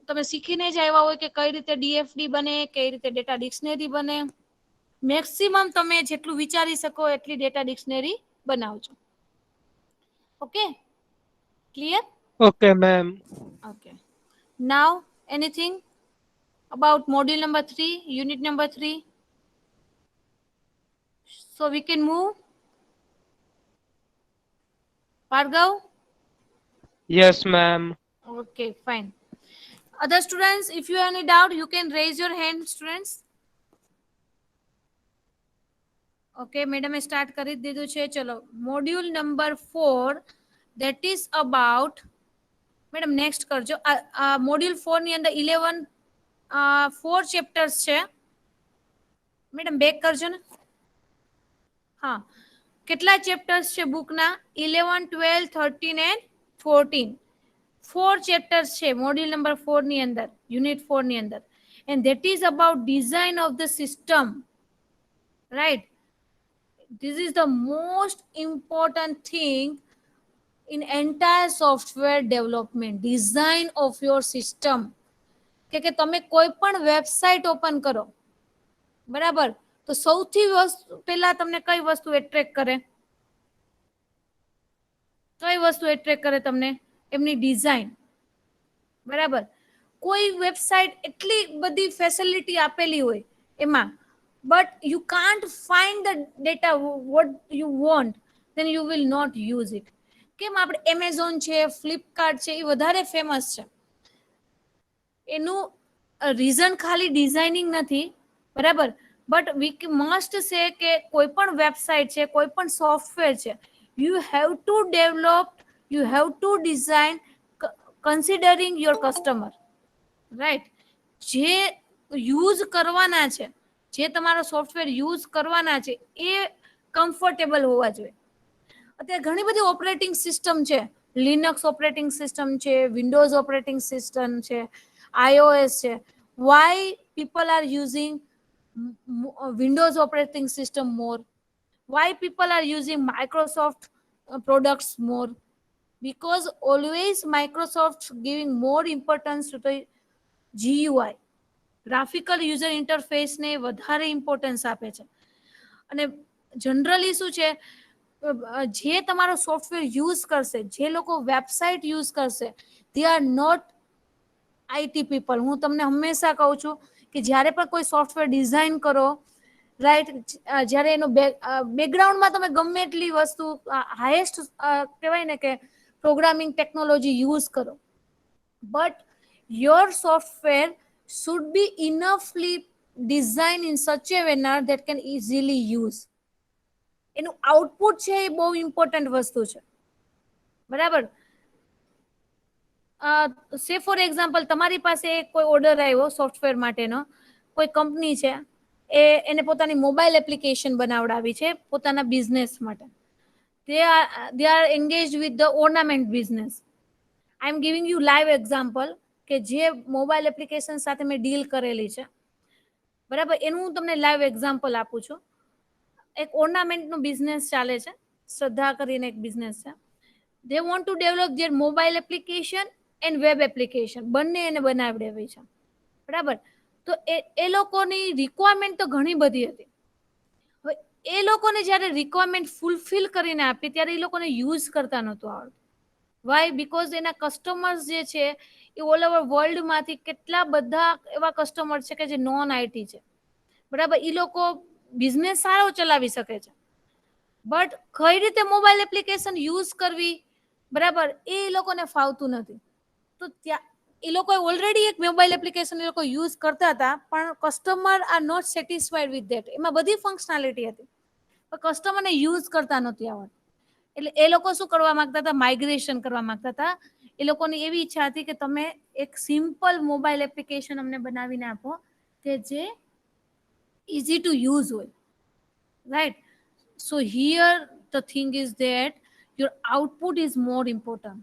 તમે શીખીને જ આવ્યા હોય કે કઈ રીતે ડીએફડી બને, કઈ રીતે ડેટા ડિક્શનરી બને. મેક્સિમમ તમે જેટલું વિચારી શકો એટલી ડેટા ડિક્શનરી બનાવજો. Okay, clear? Okay ma'am. Okay. Now, anything about module number 3, unit number 3? So we can move. Bhargav? Yes ma'am. Okay, fine. Other students, if you have any doubt, you can raise your hand, students. Okay, madam start કરી દીધું છે. ચલો, module number 4, that is about, madam next કરજો. module 4 ની અંદર 11 4 chapters છે. Madam back કરજો ને. હા, કેટલા ચેપ્ટર્સ છે બુકના? 11, 12, 13 એન્ડ 14. 4 ચેપ્ટર્સ છે મોડ્યુલ નંબર 4 ની અંદર, યુનિટ 4 ની અંદર. And that is about design of the system, right. This is the most important thing in entire software development, design of your system. કે તમે કોઈ પણ વેબસાઇટ ઓપન કરો, બરાબર, તો સૌથી પહેલા તમને કઈ વસ્તુ એટ્રેક્ટ કરે? કઈ વસ્તુ એટ્રેક્ટ કરે તમને? એમની ડિઝાઇન, બરાબર. કોઈ વેબસાઇટ એટલી બધી ફેસિલિટી આપેલી હોય એમાં, but you can't find the data what you want, then you will not use it. કેમ આપણે એમેઝોન છે, ફ્લિપકાર્ટ છે, એ વધારે ફેમસ છે. એનું રીઝન ખાલી ડિઝાઇનિંગ નથી, બરાબર, બટ વી મસ્ટ સે કે કોઈ પણ વેબસાઇટ છે, કોઈ પણ સોફ્ટવેર છે, you have to develop, you have to design considering your customer, right. જે યુઝ કરવાના છે, જે તમારો સોફ્ટવેર યુઝ કરવાના છે એ કમ્ફર્ટેબલ હોવા જોઈએ. અત્યારે ઘણી બધી ઓપરેટિંગ સિસ્ટમ છે, લિનક્સ ઓપરેટિંગ સિસ્ટમ છે, વિન્ડોઝ ઓપરેટિંગ સિસ્ટમ છે, iOS છે. Why people are using Windows operating system more? Why people are using Microsoft products more? Because always Microsoft giving more importance to the GUI, graphical user interface ને વધારે importance આપે છે. અને generally શું છે, જે તમારો સોફ્ટવેર યુઝ કરશે, જે લોકો વેબસાઇટ યુઝ કરશે, they are not IT people. હું તમને હંમેશા કહું છું કે જ્યારે પણ કોઈ સોફ્ટવેર ડિઝાઇન કરો, રાઈટ, જ્યારે એનો બેકગ્રાઉન્ડમાં તમે ગમે એટલી વસ્તુ હાઈએસ્ટ કહેવાય ને કે પ્રોગ્રામિંગ ટેકનોલોજી યુઝ કરો, but your software should be enoughly designed in such a manner that can easily use. એનું આઉટપુટ છે એ બહુ ઇમ્પોર્ટન્ટ વસ્તુ છે, બરાબર. સે ફોર એક્ઝામ્પલ તમારી પાસે કોઈ ઓર્ડર આવ્યો સોફ્ટવેર માટેનો, કોઈ કંપની છે, એને પોતાની મોબાઈલ એપ્લિકેશન બનાવડાવી છે પોતાના બિઝનેસ માટે. they are engaged with the ornament business. I am giving you live example કે જે મોબાઈલ એપ્લિકેશન સાથે મેં ડીલ કરેલી છે, બરાબર, એનું હું તમને લાઈવ એક્ઝામ્પલ આપું છું. એક ઓર્નામેન્ટનો બિઝનેસ ચાલે છે, શ્રદ્ધા કરીને એક બિઝનેસ છે. દે want to develop there mobile application and web application, બંને એને બનાવડાવી છે, બરાબર. તો એ લોકોની રિક્વાયરમેન્ટ તો ઘણી બધી હતી. હવે એ લોકોને જ્યારે રિક્વાયરમેન્ટ ફૂલફિલ કરીને આપી ત્યારે એ લોકોને યુઝ કરતા નહોતું આવડતું. વાય? બીકોઝ એના કસ્ટમર્સ જે છે એ ઓલ ઓવર વર્લ્ડમાંથી કેટલા બધા એવા કસ્ટમર છે કે જે નોન આઈટી છે, બરાબર. એ લોકો બિઝનેસ સારો ચલાવી શકે છે, બટ કઈ રીતે મોબાઈલ એપ્લિકેશન યુઝ કરવી, બરાબર, એ લોકોને ફાવતું નથી. તો ત્યાં એ લોકોએ ઓલરેડી એક મોબાઈલ એપ્લિકેશન એ લોકો યુઝ કરતા હતા, પણ customer are not satisfied with that. એમાં બધી ફંક્શનાલિટી હતી, પણ કસ્ટમરને યુઝ કરતા નહોતી આવડતું. એટલે એ લોકો શું કરવા માંગતા હતા? માઇગ્રેશન કરવા માંગતા હતા. એ લોકોની એવી ઈચ્છા હતી કે તમે એક સિમ્પલ મોબાઈલ એપ્લિકેશન અમને બનાવીને આપો કે જે easy to use હોય, right? So here the thing is that your output is more important,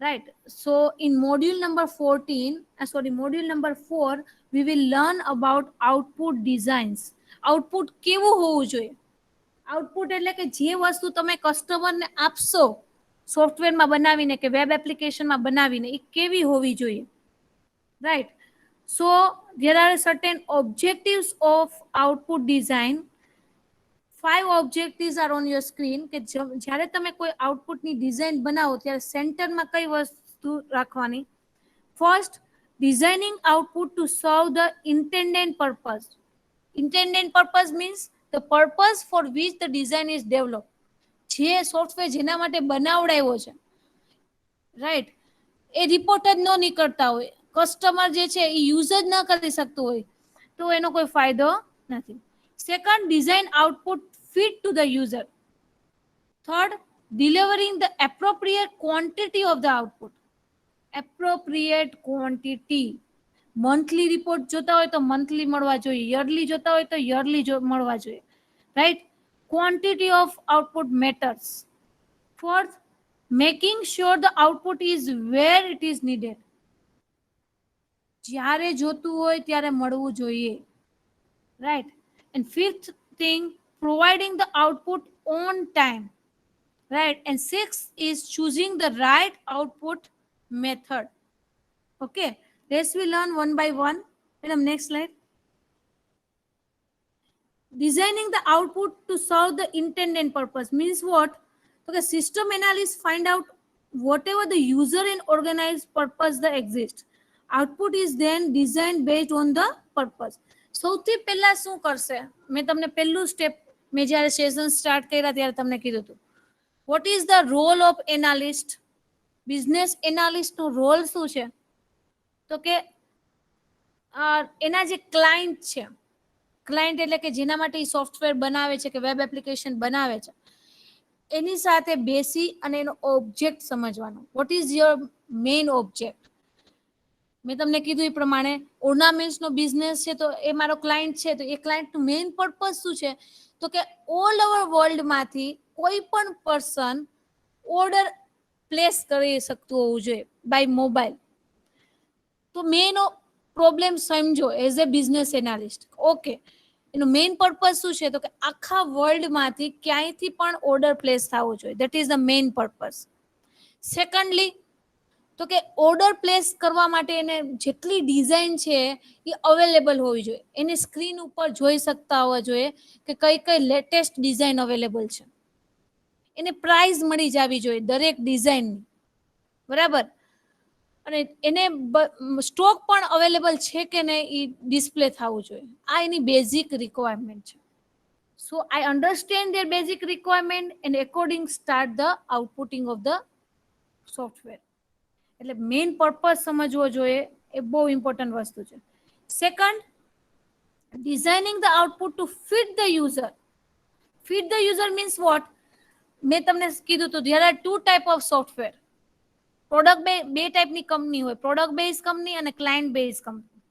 right? So in module number 14, module number 4, we will learn about output designs. Output કેવું હોવું જોઈએ? Output એટલે કે જે વસ્તુ તમે કસ્ટમરને આપશો સોફ્ટવેરમાં બનાવીને કે વેબ એપ્લિકેશનમાં બનાવીને, એ કેવી હોવી જોઈએ, right? So there are certain objectives of output design. 5 objectives are on your screen કે જ્યારે તમે કોઈ આઉટપુટની ડિઝાઇન બનાવો ત્યારે સેન્ટરમાં કઈ વસ્તુ રાખવાની? First, designing output to serve the intended purpose. Intended purpose means the purpose for which the design is developed. જે સોફ્ટવેર જેના માટે બનાવડાવ્યો છે, રાઈટ, એ રિપોર્ટ જ ન નીકળતા હોય, કસ્ટમર જે છે એ યુઝ જ ન કરી શકતું હોય, તો એનો કોઈ ફાયદો નથી. Second, design output fit to the user. Third, delivering the appropriate quantity of the output. Appropriate quantity. Monthly report જોતા હોય તો મંથલી મળવા જોઈએ, યરલી જોતા હોય તો યરલી મળવા જોઈએ, right? Quantity of output matters. Fourth, making sure the output is where it is needed. જ્યારે જોતું હોય ત્યારે મળવું જોઈએ, right? And fifth thing, providing the output on time, right? And 6 is choosing the right output method. Okay, let's we learn one by one. Madam, next slide. Designing the output to serve the intended purpose means what? Okay, system analysts find out whatever the user and organized purpose that exists. Output is then designed based on the purpose. સૌથી પહેલા શું કરશે? મેં તમને પહેલું step, મેં જ્યારે session start કર્યા ત્યારે તમને કીધું હતું, what is the role of analyst? Business એનાલિસ્ટનો રોલ શું છે? તો કે એના જે ક્લાયન્ટ છે, ક્લાયન્ટ એટલે કે જેના માટે સોફ્ટવેર બનાવે છે કે વેબ એપ્લિકેશન બનાવે છે, એની સાથે બેસી અને એનો ઓબ્જેક્ટ સમજવાનો. What is your main object? મેં તમને કીધું એ પ્રમાણે ઓર્નામેન્ટ્સનો બિઝનેસ છે તો એ મારો ક્લાયન્ટ છે, તો એ ક્લાયન્ટનું મેઇન પર્પઝ શું છે? તો કે ઓલ ઓવર વર્લ્ડમાંથી કોઈ પણ પર્સન ઓર્ડર પ્લેસ કરી શકતું હોવું જોઈએ બાય મોબાઈલ. તો મેઇન પ્રોબ્લેમ સમજો as a business analyst. Okay, એનું મેઇન પર્પઝ શું છે? તો કે આખા વર્લ્ડમાંથી ક્યાંયથી પણ ઓર્ડર પ્લેસ થવો જોઈએ. That is the main purpose. Secondly, તો કે ઓર્ડર પ્લેસ કરવા માટે એને જેટલી ડિઝાઇન છે એ અવેલેબલ હોવી જોઈએ. એને સ્ક્રીન ઉપર જોઈ શકતા હોવા જોઈએ કે કઈ કઈ લેટેસ્ટ ડિઝાઇન અવેલેબલ છે. એને પ્રાઇઝ મળી જવી જોઈએ દરેક ડિઝાઇનની, બરાબર? અને એને સ્ટોક પણ અવેલેબલ છે કે નહીં એ ડિસ્પ્લે થવું જોઈએ. આ એની બેઝિક રિક્વાયરમેન્ટ છે. So I understand their basic requirement and according start the outputting of the software. એટલે મેઇન પર્પઝ સમજવો જોઈએ, એ બહુ ઇમ્પોર્ટન્ટ વસ્તુ છે. Second, designing the output to fit the user. Fit the user means what? મેં તમને કીધું હતું, there are 2 type of software. Product બે ટાઈપની કંપની હોય, પ્રોડક્ટ બેઝ કંપની અને client base company.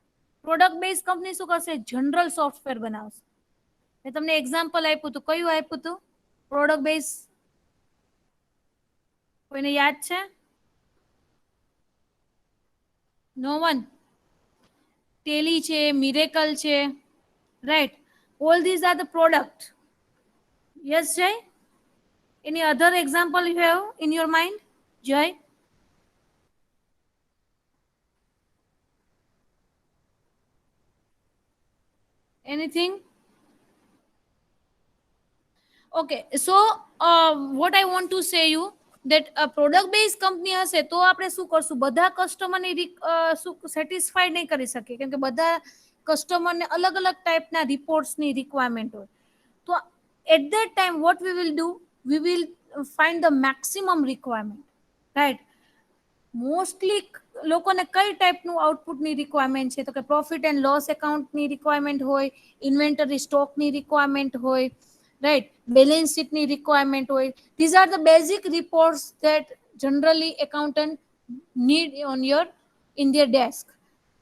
Product base company શું કરશે? જનરલ સોફ્ટવેર બનાવશે. મેં તમને એક્ઝામ્પલ આપ્યું હતું, કયું આપ્યું હતું? પ્રોડક્ટ બેઝ કોઈને યાદ છે? No one? ટેલી છે, મિરેકલ છે, right? All these are the product. Yes Jay? Any other example you have in your mind? Jay? Anything? Okay, so what I want to say you that a product based company હશે તો આપણે શું કરશું, બધા કસ્ટમરની શું satisfied નહીં કરી શકીએ, કેમ કે બધા કસ્ટમરને અલગ અલગ ટાઈપના રિપોર્ટ્સની રિક્વાયરમેન્ટ હોય. તો at that time what we will do, we will find the maximum requirement, right? Mostly લોકોને કઈ ટાઈપનું આઉટપુટની રિક્વાયરમેન્ટ છે, તો કે પ્રોફિટ એન્ડ લોસ એકાઉન્ટની રિક્વાયરમેન્ટ હોય, ઇન્વેન્ટરી સ્ટોકની રિક્વાયરમેન્ટ હોય, રાઈટ? બેલેન્સ શીટની રિક્વાયરમેન્ટ હોય. This are the basic reports that generally accountant need on your in their desk,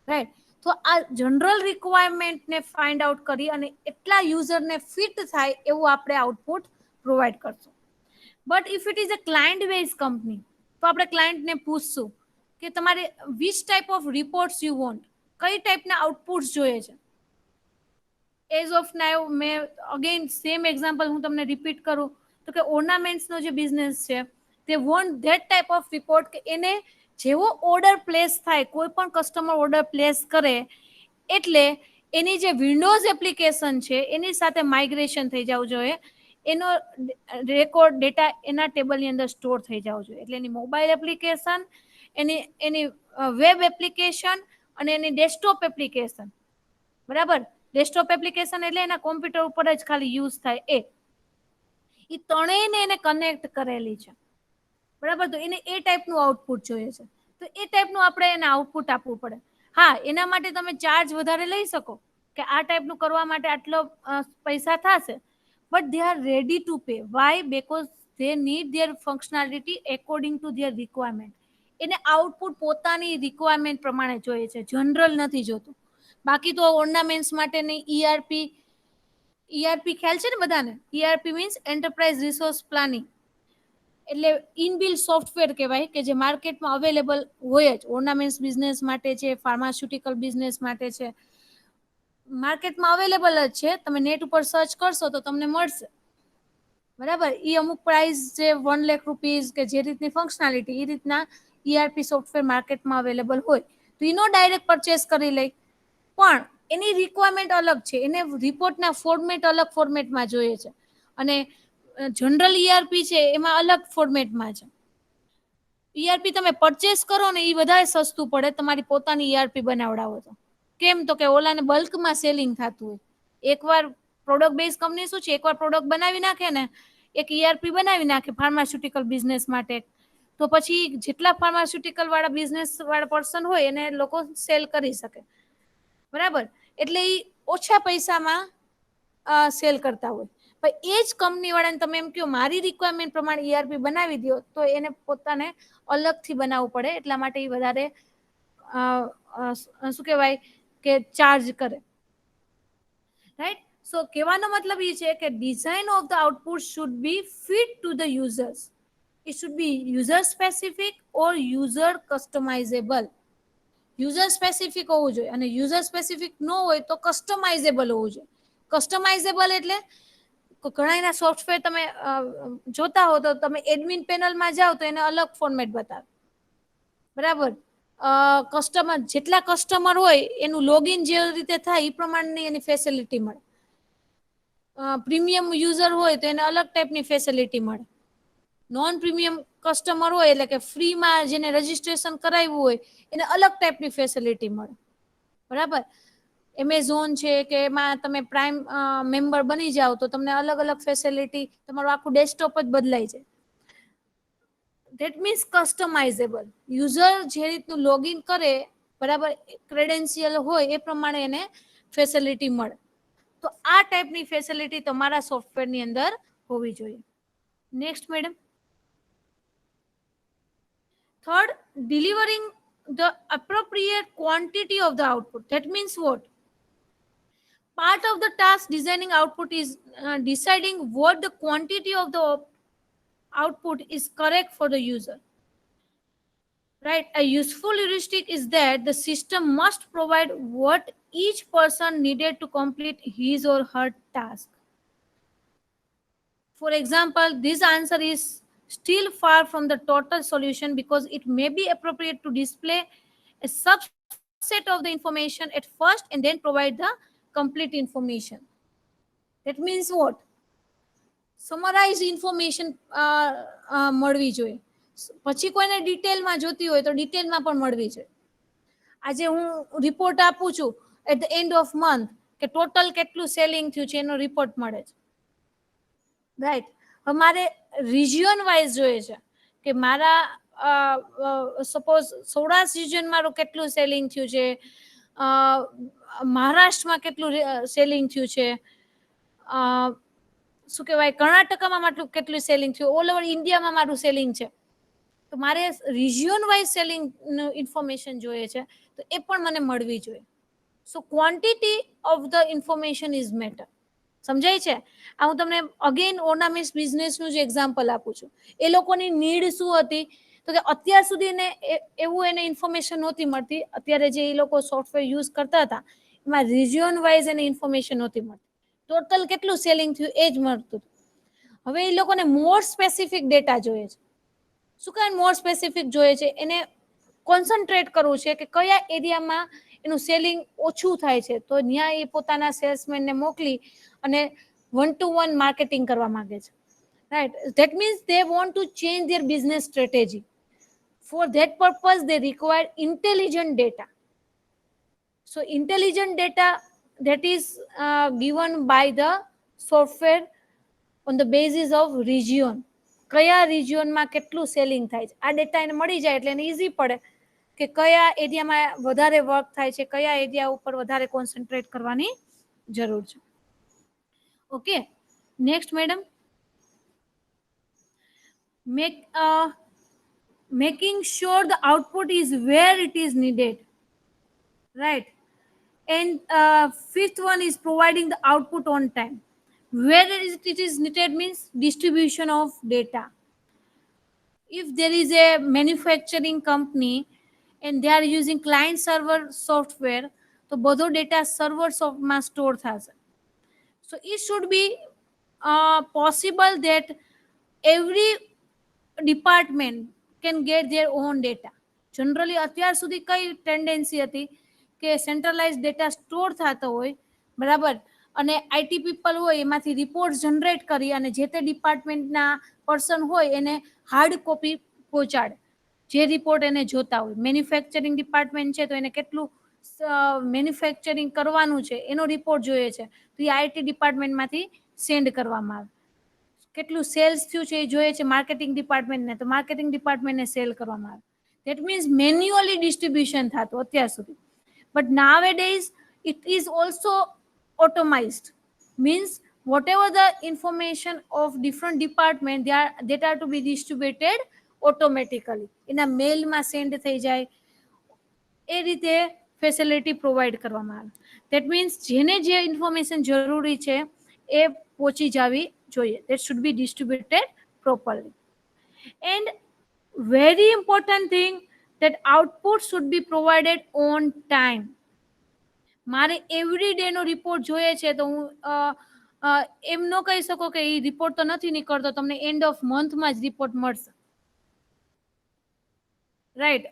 right? તો આ જનરલ રિક્વાયરમેન્ટને ફાઇન્ડ આઉટ કરી અને એટલા યુઝરને ફિટ થાય એવું આપણે આઉટપુટ પ્રોવાઈડ કરશું. But if it is a client base company, તો આપણે ક્લાયન્ટને પૂછશું કે તમારે which type of reports you want, કઈ ટાઈપના આઉટપુટ્સ જોઈએ છે. એઝ ઓફ નાઉ મેં અગેન સેમ એક્ઝામ્પલ હું તમને રિપીટ કરું તો કે ઓર્નામેન્ટ્સનો જે બિઝનેસ છે તે want that type of report કે એને જેવો ઓર્ડર પ્લેસ થાય, કોઈ પણ કસ્ટમર ઓર્ડર પ્લેસ કરે એટલે એની જે વિન્ડોઝ એપ્લિકેશન છે એની સાથે માઇગ્રેશન થઈ જવું જોઈએ, એનો રેકોર્ડ ડેટા એના ટેબલની અંદર સ્ટોર થઈ જવો જોઈએ. એટલે એની મોબાઈલ એપ્લિકેશન, એની વેબ એપ્લિકેશન અને એની ડેસ્કટોપ એપ્લિકેશન, બરાબર? ડેસ્કટોપ એપ્લિકેશન એટલે એના કોમ્પ્યુટર ઉપર જ ખાલી યુઝ થાય એ ત્રણેયને એને કનેક્ટ કરેલી છે, બરાબર? તો એને એ ટાઈપનું આઉટપુટ જોઈએ છે, તો એ ટાઈપનું આપણે એને આઉટપુટ આપવું પડે. હા, એના માટે તમે ચાર્જ વધારે લઈ શકો કે આ ટાઈપનું કરવા માટે આટલો પૈસા થશે, but they are ready to pay. Why? Because they need their functionality according to their requirement. એને આઉટપુટ પોતાની રિક્વાયરમેન્ટ પ્રમાણે જોઈએ છે, જનરલ નથી જોતું. બાકી તો ઓર્નામેન્ટ્સ માટેની ઈઆરપી ખ્યાલ છે ને બધાને? ERP means enterprise resource planning, એટલે ઇનબિલ્ટ સોફ્ટવેર કહેવાય કે જે માર્કેટમાં અવેલેબલ હોય જ. ઓર્નામેન્ટ્સ બિઝનેસ માટે છે, ફાર્માસ્યુટિકલ બિઝનેસ માટે છે, માર્કેટમાં અવેલેબલ જ છે. તમે નેટ ઉપર સર્ચ કરશો તો તમને મળશે, બરાબર? એ અમુક પ્રાઇસ જે 1 લાખ રૂપીઝ કે જે રીતની ફંક્શનાલિટી એ રીતના ઈઆરપી સોફ્ટવેર માર્કેટમાં અવેલેબલ હોય, તો એનો ડાયરેક્ટ પરચેસ કરી લઈ. પણ એની રિક્વાયરમેન્ટ અલગ છે, એને રિપોર્ટના ફોર્મેટ અલગ ફોર્મેટમાં જોઈએ છે, અને જનરલ ઈઆરપી છે એમાં અલગ ફોર્મેટમાં છે. ઈઆરપી તમે પરચેસ કરો ને એ વધારે સસ્તું પડે તમારી પોતાની ઈઆરપી બનાવડાવો તો. કેમ? તો કે ઓલાને બલ્કમાં સેલિંગ થતું હોય. એકવાર પ્રોડક્ટ બેઝ કંપની શું છે, એકવાર પ્રોડક્ટ બનાવી નાખે ને, એક ઈઆરપી બનાવી નાખે ફાર્માસ્યુટિકલ બિઝનેસ માટે, તો પછી જેટલા ફાર્માસ્યુટિકલ વાળા બિઝનેસ વાળા પર્સન હોય એને લોકો સેલ કરી શકે, બરાબર? એટલે એ ઓછા પૈસામાં સેલ કરતા હોય. પણ એ જ કંપની વાળાને તમે એમ કહો મારી રિક્વાયરમેન્ટ પ્રમાણે ઈઆરપી બનાવી દો, તો એને પોતાને અલગથી બનાવવું પડે, એટલા માટે એ વધારે શું કહેવાય કે ચાર્જ કરે, રાઈટ? સો કહેવાનો મતલબ એ છે કે design of the output should be fit to the users. It should be user specific or user customisable. User specific હોવું જોઈએ, અને યુઝર સ્પેસિફિક ન હોય તો કસ્ટમાઇઝેબલ હોવું જોઈએ. કસ્ટમાઇઝેબલ એટલે ઘણા એના સોફ્ટવેર તમે જોતા હો તો તમે એડમિન પેનલમાં જાઓ તો એને અલગ ફોર્મેટ બતાવે, બરાબર? કસ્ટમર જેટલા કસ્ટમર હોય એનું લોગિન જે રીતે થાય એ પ્રમાણની એની ફેસિલિટી મળે. પ્રીમિયમ યુઝર હોય તો એને અલગ ટાઈપની ફેસિલિટી મળે. નોન પ્રીમિયમ કસ્ટમર હોય એટલે કે ફ્રીમાં જેને રજીસ્ટ્રેશન કરાવ્યું હોય એને અલગ ટાઈપની ફેસિલિટી મળે, બરાબર? એમેઝોન છે કે એમાં તમે પ્રાઇમ મેમ્બર બની જાઓ તો તમને અલગ અલગ ફેસિલિટી, તમારું આખું ડેસ્કટોપ જ બદલાઈ જાય. That means કસ્ટમાઇઝેબલ. યુઝર જે રીતનું લોગિન કરે, બરાબર, ક્રેડેન્શિયલ હોય એ પ્રમાણે એને ફેસિલિટી મળે. તો આ ટાઈપની ફેસિલિટી તમારા સોફ્ટવેરની અંદર હોવી જોઈએ. Next madam. Third, delivering the appropriate quantity of the output. That means what? Part of the task designing output is deciding what the quantity of the output is correct for the user. Right? A useful heuristic is that the system must provide what each person needed to complete his or her task. For example, this answer is still far from the total solution because it may be appropriate to display a subset of the information at first and then provide the complete information. That means what? Summarise information મળવી જોઈએ. પછી કોઈને ડિટેલમાં જોતી હોય તો ડિટેલમાં પણ મળવી જોઈએ. આજે હું રિપોર્ટ આપું છું at the end of month કે ટોટલ કેટલું સેલિંગ થયું છે એનો રિપોર્ટ મળે છે. રાઈટ. અમારે રિજિયન વાઇઝ જોઈએ છે કે મારા સપોઝ સૌરાષ્ટ્ર રિજિયન મારું કેટલું સેલિંગ થયું છે, મહારાષ્ટ્રમાં કેટલું સેલિંગ થયું છે, શું કહેવાય કર્ણાટકામાં કેટલું સેલિંગ થયું, ઓલ ઓવર ઇન્ડિયામાં મારું સેલિંગ છે. તો મારે રિજિયન વાઇઝ સેલિંગ ઇન્ફોર્મેશન જોઈએ છે તો એ પણ મને મળવી જોઈએ. So quantity of the information is matter. સમજાય છે? આ હું તમને અગેન ઓર્નામેન્ટ્સ બિઝનેસનું જ એક્ઝામ્પલ આપું છું. એ લોકોની નીડ શું હતી તો કે અત્યાર સુધી એને એવું એને ઇન્ફોર્મેશન નહોતી મળતી. અત્યારે જે એ લોકો સોફ્ટવેર યુઝ કરતા હતા એમાં રિજિયન વાઇઝ એને ઇન્ફોર્મેશન નહોતી મળતી. ટોટલ કેટલું સેલિંગ થયું એ જ મળતું. હવે એ લોકોને મોર સ્પેસિફિક ડેટા જોઈએ છે. શું કાંઈ મોર સ્પેસિફિક જોઈએ છે? એને કોન્સન્ટ્રેટ કરવું છે કે કયા એરિયામાં એનું સેલિંગ ઓછું થાય છે તો ત્યાં એ પોતાના સેલ્સમેનને મોકલી અને 1-to-1 માર્કેટિંગ કરવા માંગે છે. Right. That means they want to change there business strategy. For that purpose they require intelligent data. So intelligent data that is given by the software on the basis of region. કયા રિજિયનમાં કેટલું selling થાય છે આ data એને મળી જાય એટલે એને ઈઝી પડે કે કયા એરિયામાં વધારે વર્ક થાય છે, કયા એરિયા ઉપર વધારે કોન્સન્ટ્રેટ કરવાની જરૂર છે. Okay, next madam. Making sure the output is where it is needed. Right. And fifth one is providing the output on time. Where it is needed means distribution of data. If there is a manufacturing company and they are using client server software, તો બધો data server માં store થશે. So it should be possible that every department can get their own data. Generally અત્યાર સુધી કઈ tendency હતી કે centralise data store થતો હોય, બરાબર, અને આઈટી પીપલ હોય એમાંથી રિપોર્ટ જનરેટ કરી અને જે તે ડિપાર્ટમેન્ટના પર્સન હોય એને હાર્ડ કોપી પહોંચાડે જે રિપોર્ટ એને જોતા હોય. મેન્યુફેક્ચરિંગ ડિપાર્ટમેન્ટ છે તો એને કેટલું મેન્યુફેક્ચરિંગ કરવાનું છે એનો રિપોર્ટ જોઈએ છે તો એ આઈટી ડિપાર્ટમેન્ટમાંથી સેન્ડ કરવામાં આવે. કેટલું સેલ્સ થયું છે એ જોઈએ છે માર્કેટિંગ ડિપાર્ટમેન્ટને તો માર્કેટિંગ ડિપાર્ટમેન્ટને સેલ કરવામાં આવે. ધેટ મીન્સ મેન્યુઅલી ડિસ્ટ્રીબ્યુશન થતું અત્યાર સુધી. But nowadays it is also automized. Means whatever the information of different department that are to be distributed automatically. એના મેલમાં સેન્ડ થઈ જાય એ રીતે ફેસિલિટી પ્રોવાઈડ કરવામાં આવે. ધેટ મીન્સ જેને જે ઇન્ફોર્મેશન જરૂરી છે એ પહોંચી જવી જોઈએ. That should be distributed properly. And very important thing that output should be provided on time. મારે એવરી ડે નો રિપોર્ટ જોઈએ છે તો હું એમ ન કહી શકો કે એ રિપોર્ટ તો નથી નીકળતો, તમને એન્ડ ઓફ મંથમાં જ રિપોર્ટ મળશે. રાઈટ.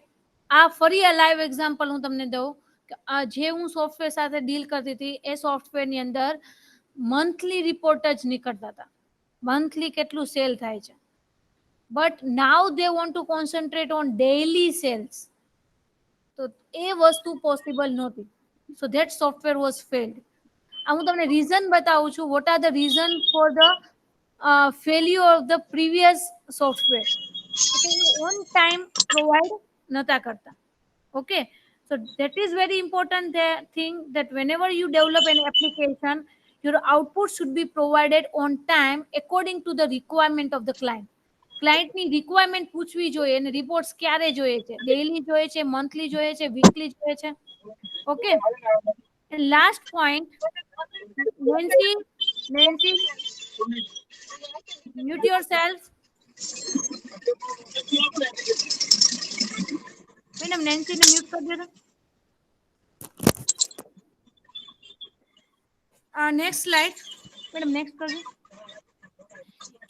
આ ફરી આ લાઈવ એક્ઝામ્પલ હું તમને દઉં કે જે હું સોફ્ટવેર સાથે ડીલ કરતી હતી એ સોફ્ટવેરની અંદર મંથલી રિપોર્ટ જ નીકળતા હતા, મંથલી કેટલું સેલ થાય છે. But now they want to concentrate on daily sales. તો એ વસ્તુ પોસિબલ નહોતી. So that software was failed. હું તમને રીઝન બતાવું છું. What are the reason for the failure of the previous software. On time provide નતા કરતા. Okay, so that is very important thing that whenever you develop an application, your output should be provided on time according to the requirement of the client. ક્લાયન્ટની requirement પૂછવી જોઈએ અને reports ક્યારે જોઈએ છે, daily જોઈએ છે, મંથલી જોઈએ છે, વીકલી જોઈએ છે. Okay. And last point, Nancy, mute yourself. Madam Nancy ने म्यूट कर दिया था। नेक्स्ट स्लाइड मैडम, नेक्स्ट कर दो।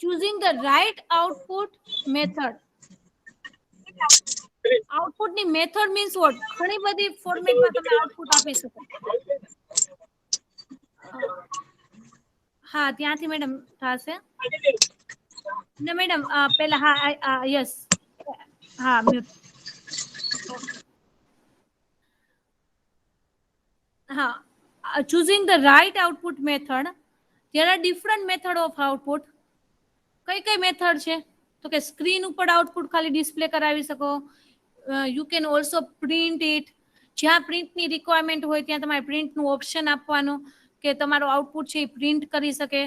Choosing the right output method. Output ની મેથડ મીન્સ વોટ? ઘણી બધી ફોર્મેટમાં તમે આઉટપુટ આપી શકો. હા, ત્યાંથી મેડમ થશે ને મેડમ. પેલા હા યસ, હા મ્યુટ. હા, choosing the right output method. There are different method of output. કઈ કઈ મેથડ છે? તો કે સ્ક્રીન ઉપર આઉટપુટ ખાલી ડિસ્પ્લે કરાવી શકો. You can also print it. જ્યાં પ્રિન્ટની રિક્વાયરમેન્ટ હોય ત્યાં તમારે પ્રિન્ટનું ઓપ્શન આપવાનું કે તમારું આઉટપુટ છે એ પ્રિન્ટ કરી શકે.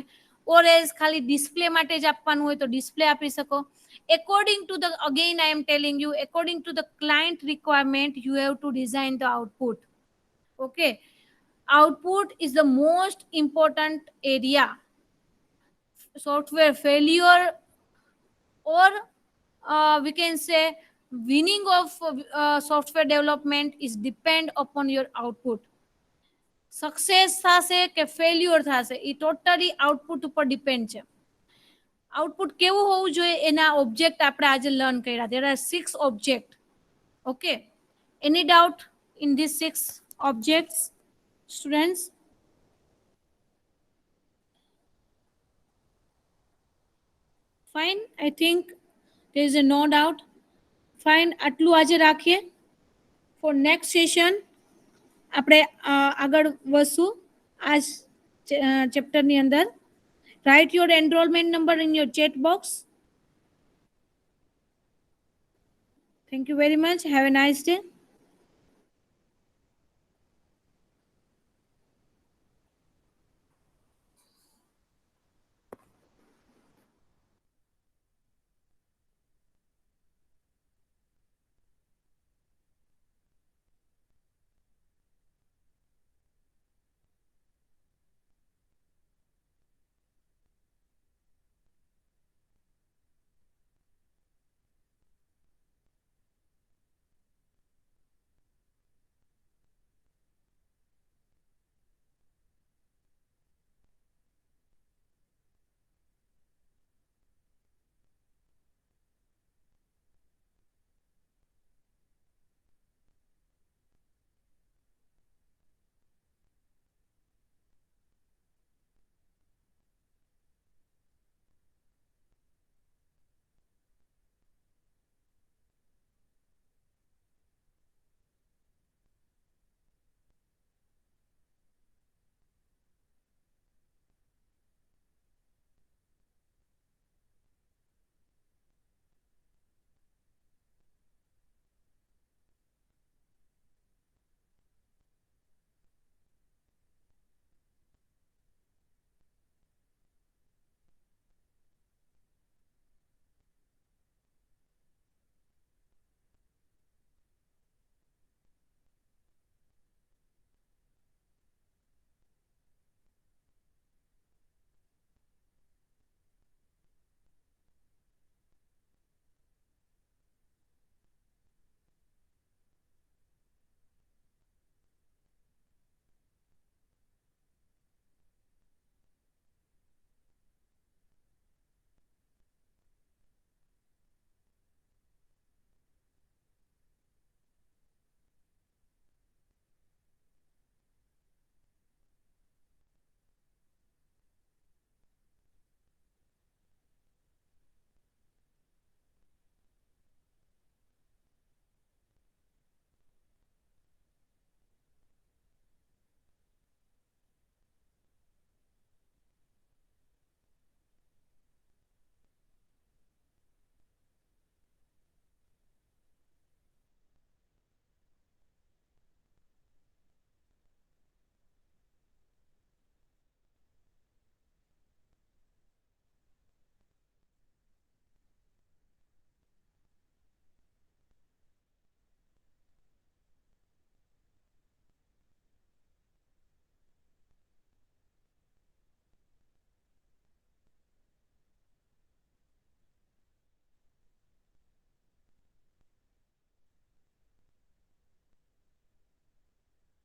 ઓર એઝ ખાલી ડિસ્પ્લે માટે જ આપવાનું હોય તો ડિસ્પ્લે આપી શકો. According to the, again I am telling you, according to the client requirement, you have to design the output. Okay, output is the most important area. Software failure, or we can say winning of software development is depend upon your output. Success થશે કે failure થશે એ totally output ઉપર depend છે. Output કેવું હોવું જોઈએ એના object આપણે આજે લર્ન કર્યા. There are 6 object. Okay, any doubt in this 6 objects, students? Fine, I think there is a no doubt. Fine, આટલું આજે રાખીએ. For next session આપણે આગળ વધશું આ ચેપ્ટરની અંદર. Write your enrollment number in your chat box. Thank you very much. Have a nice day.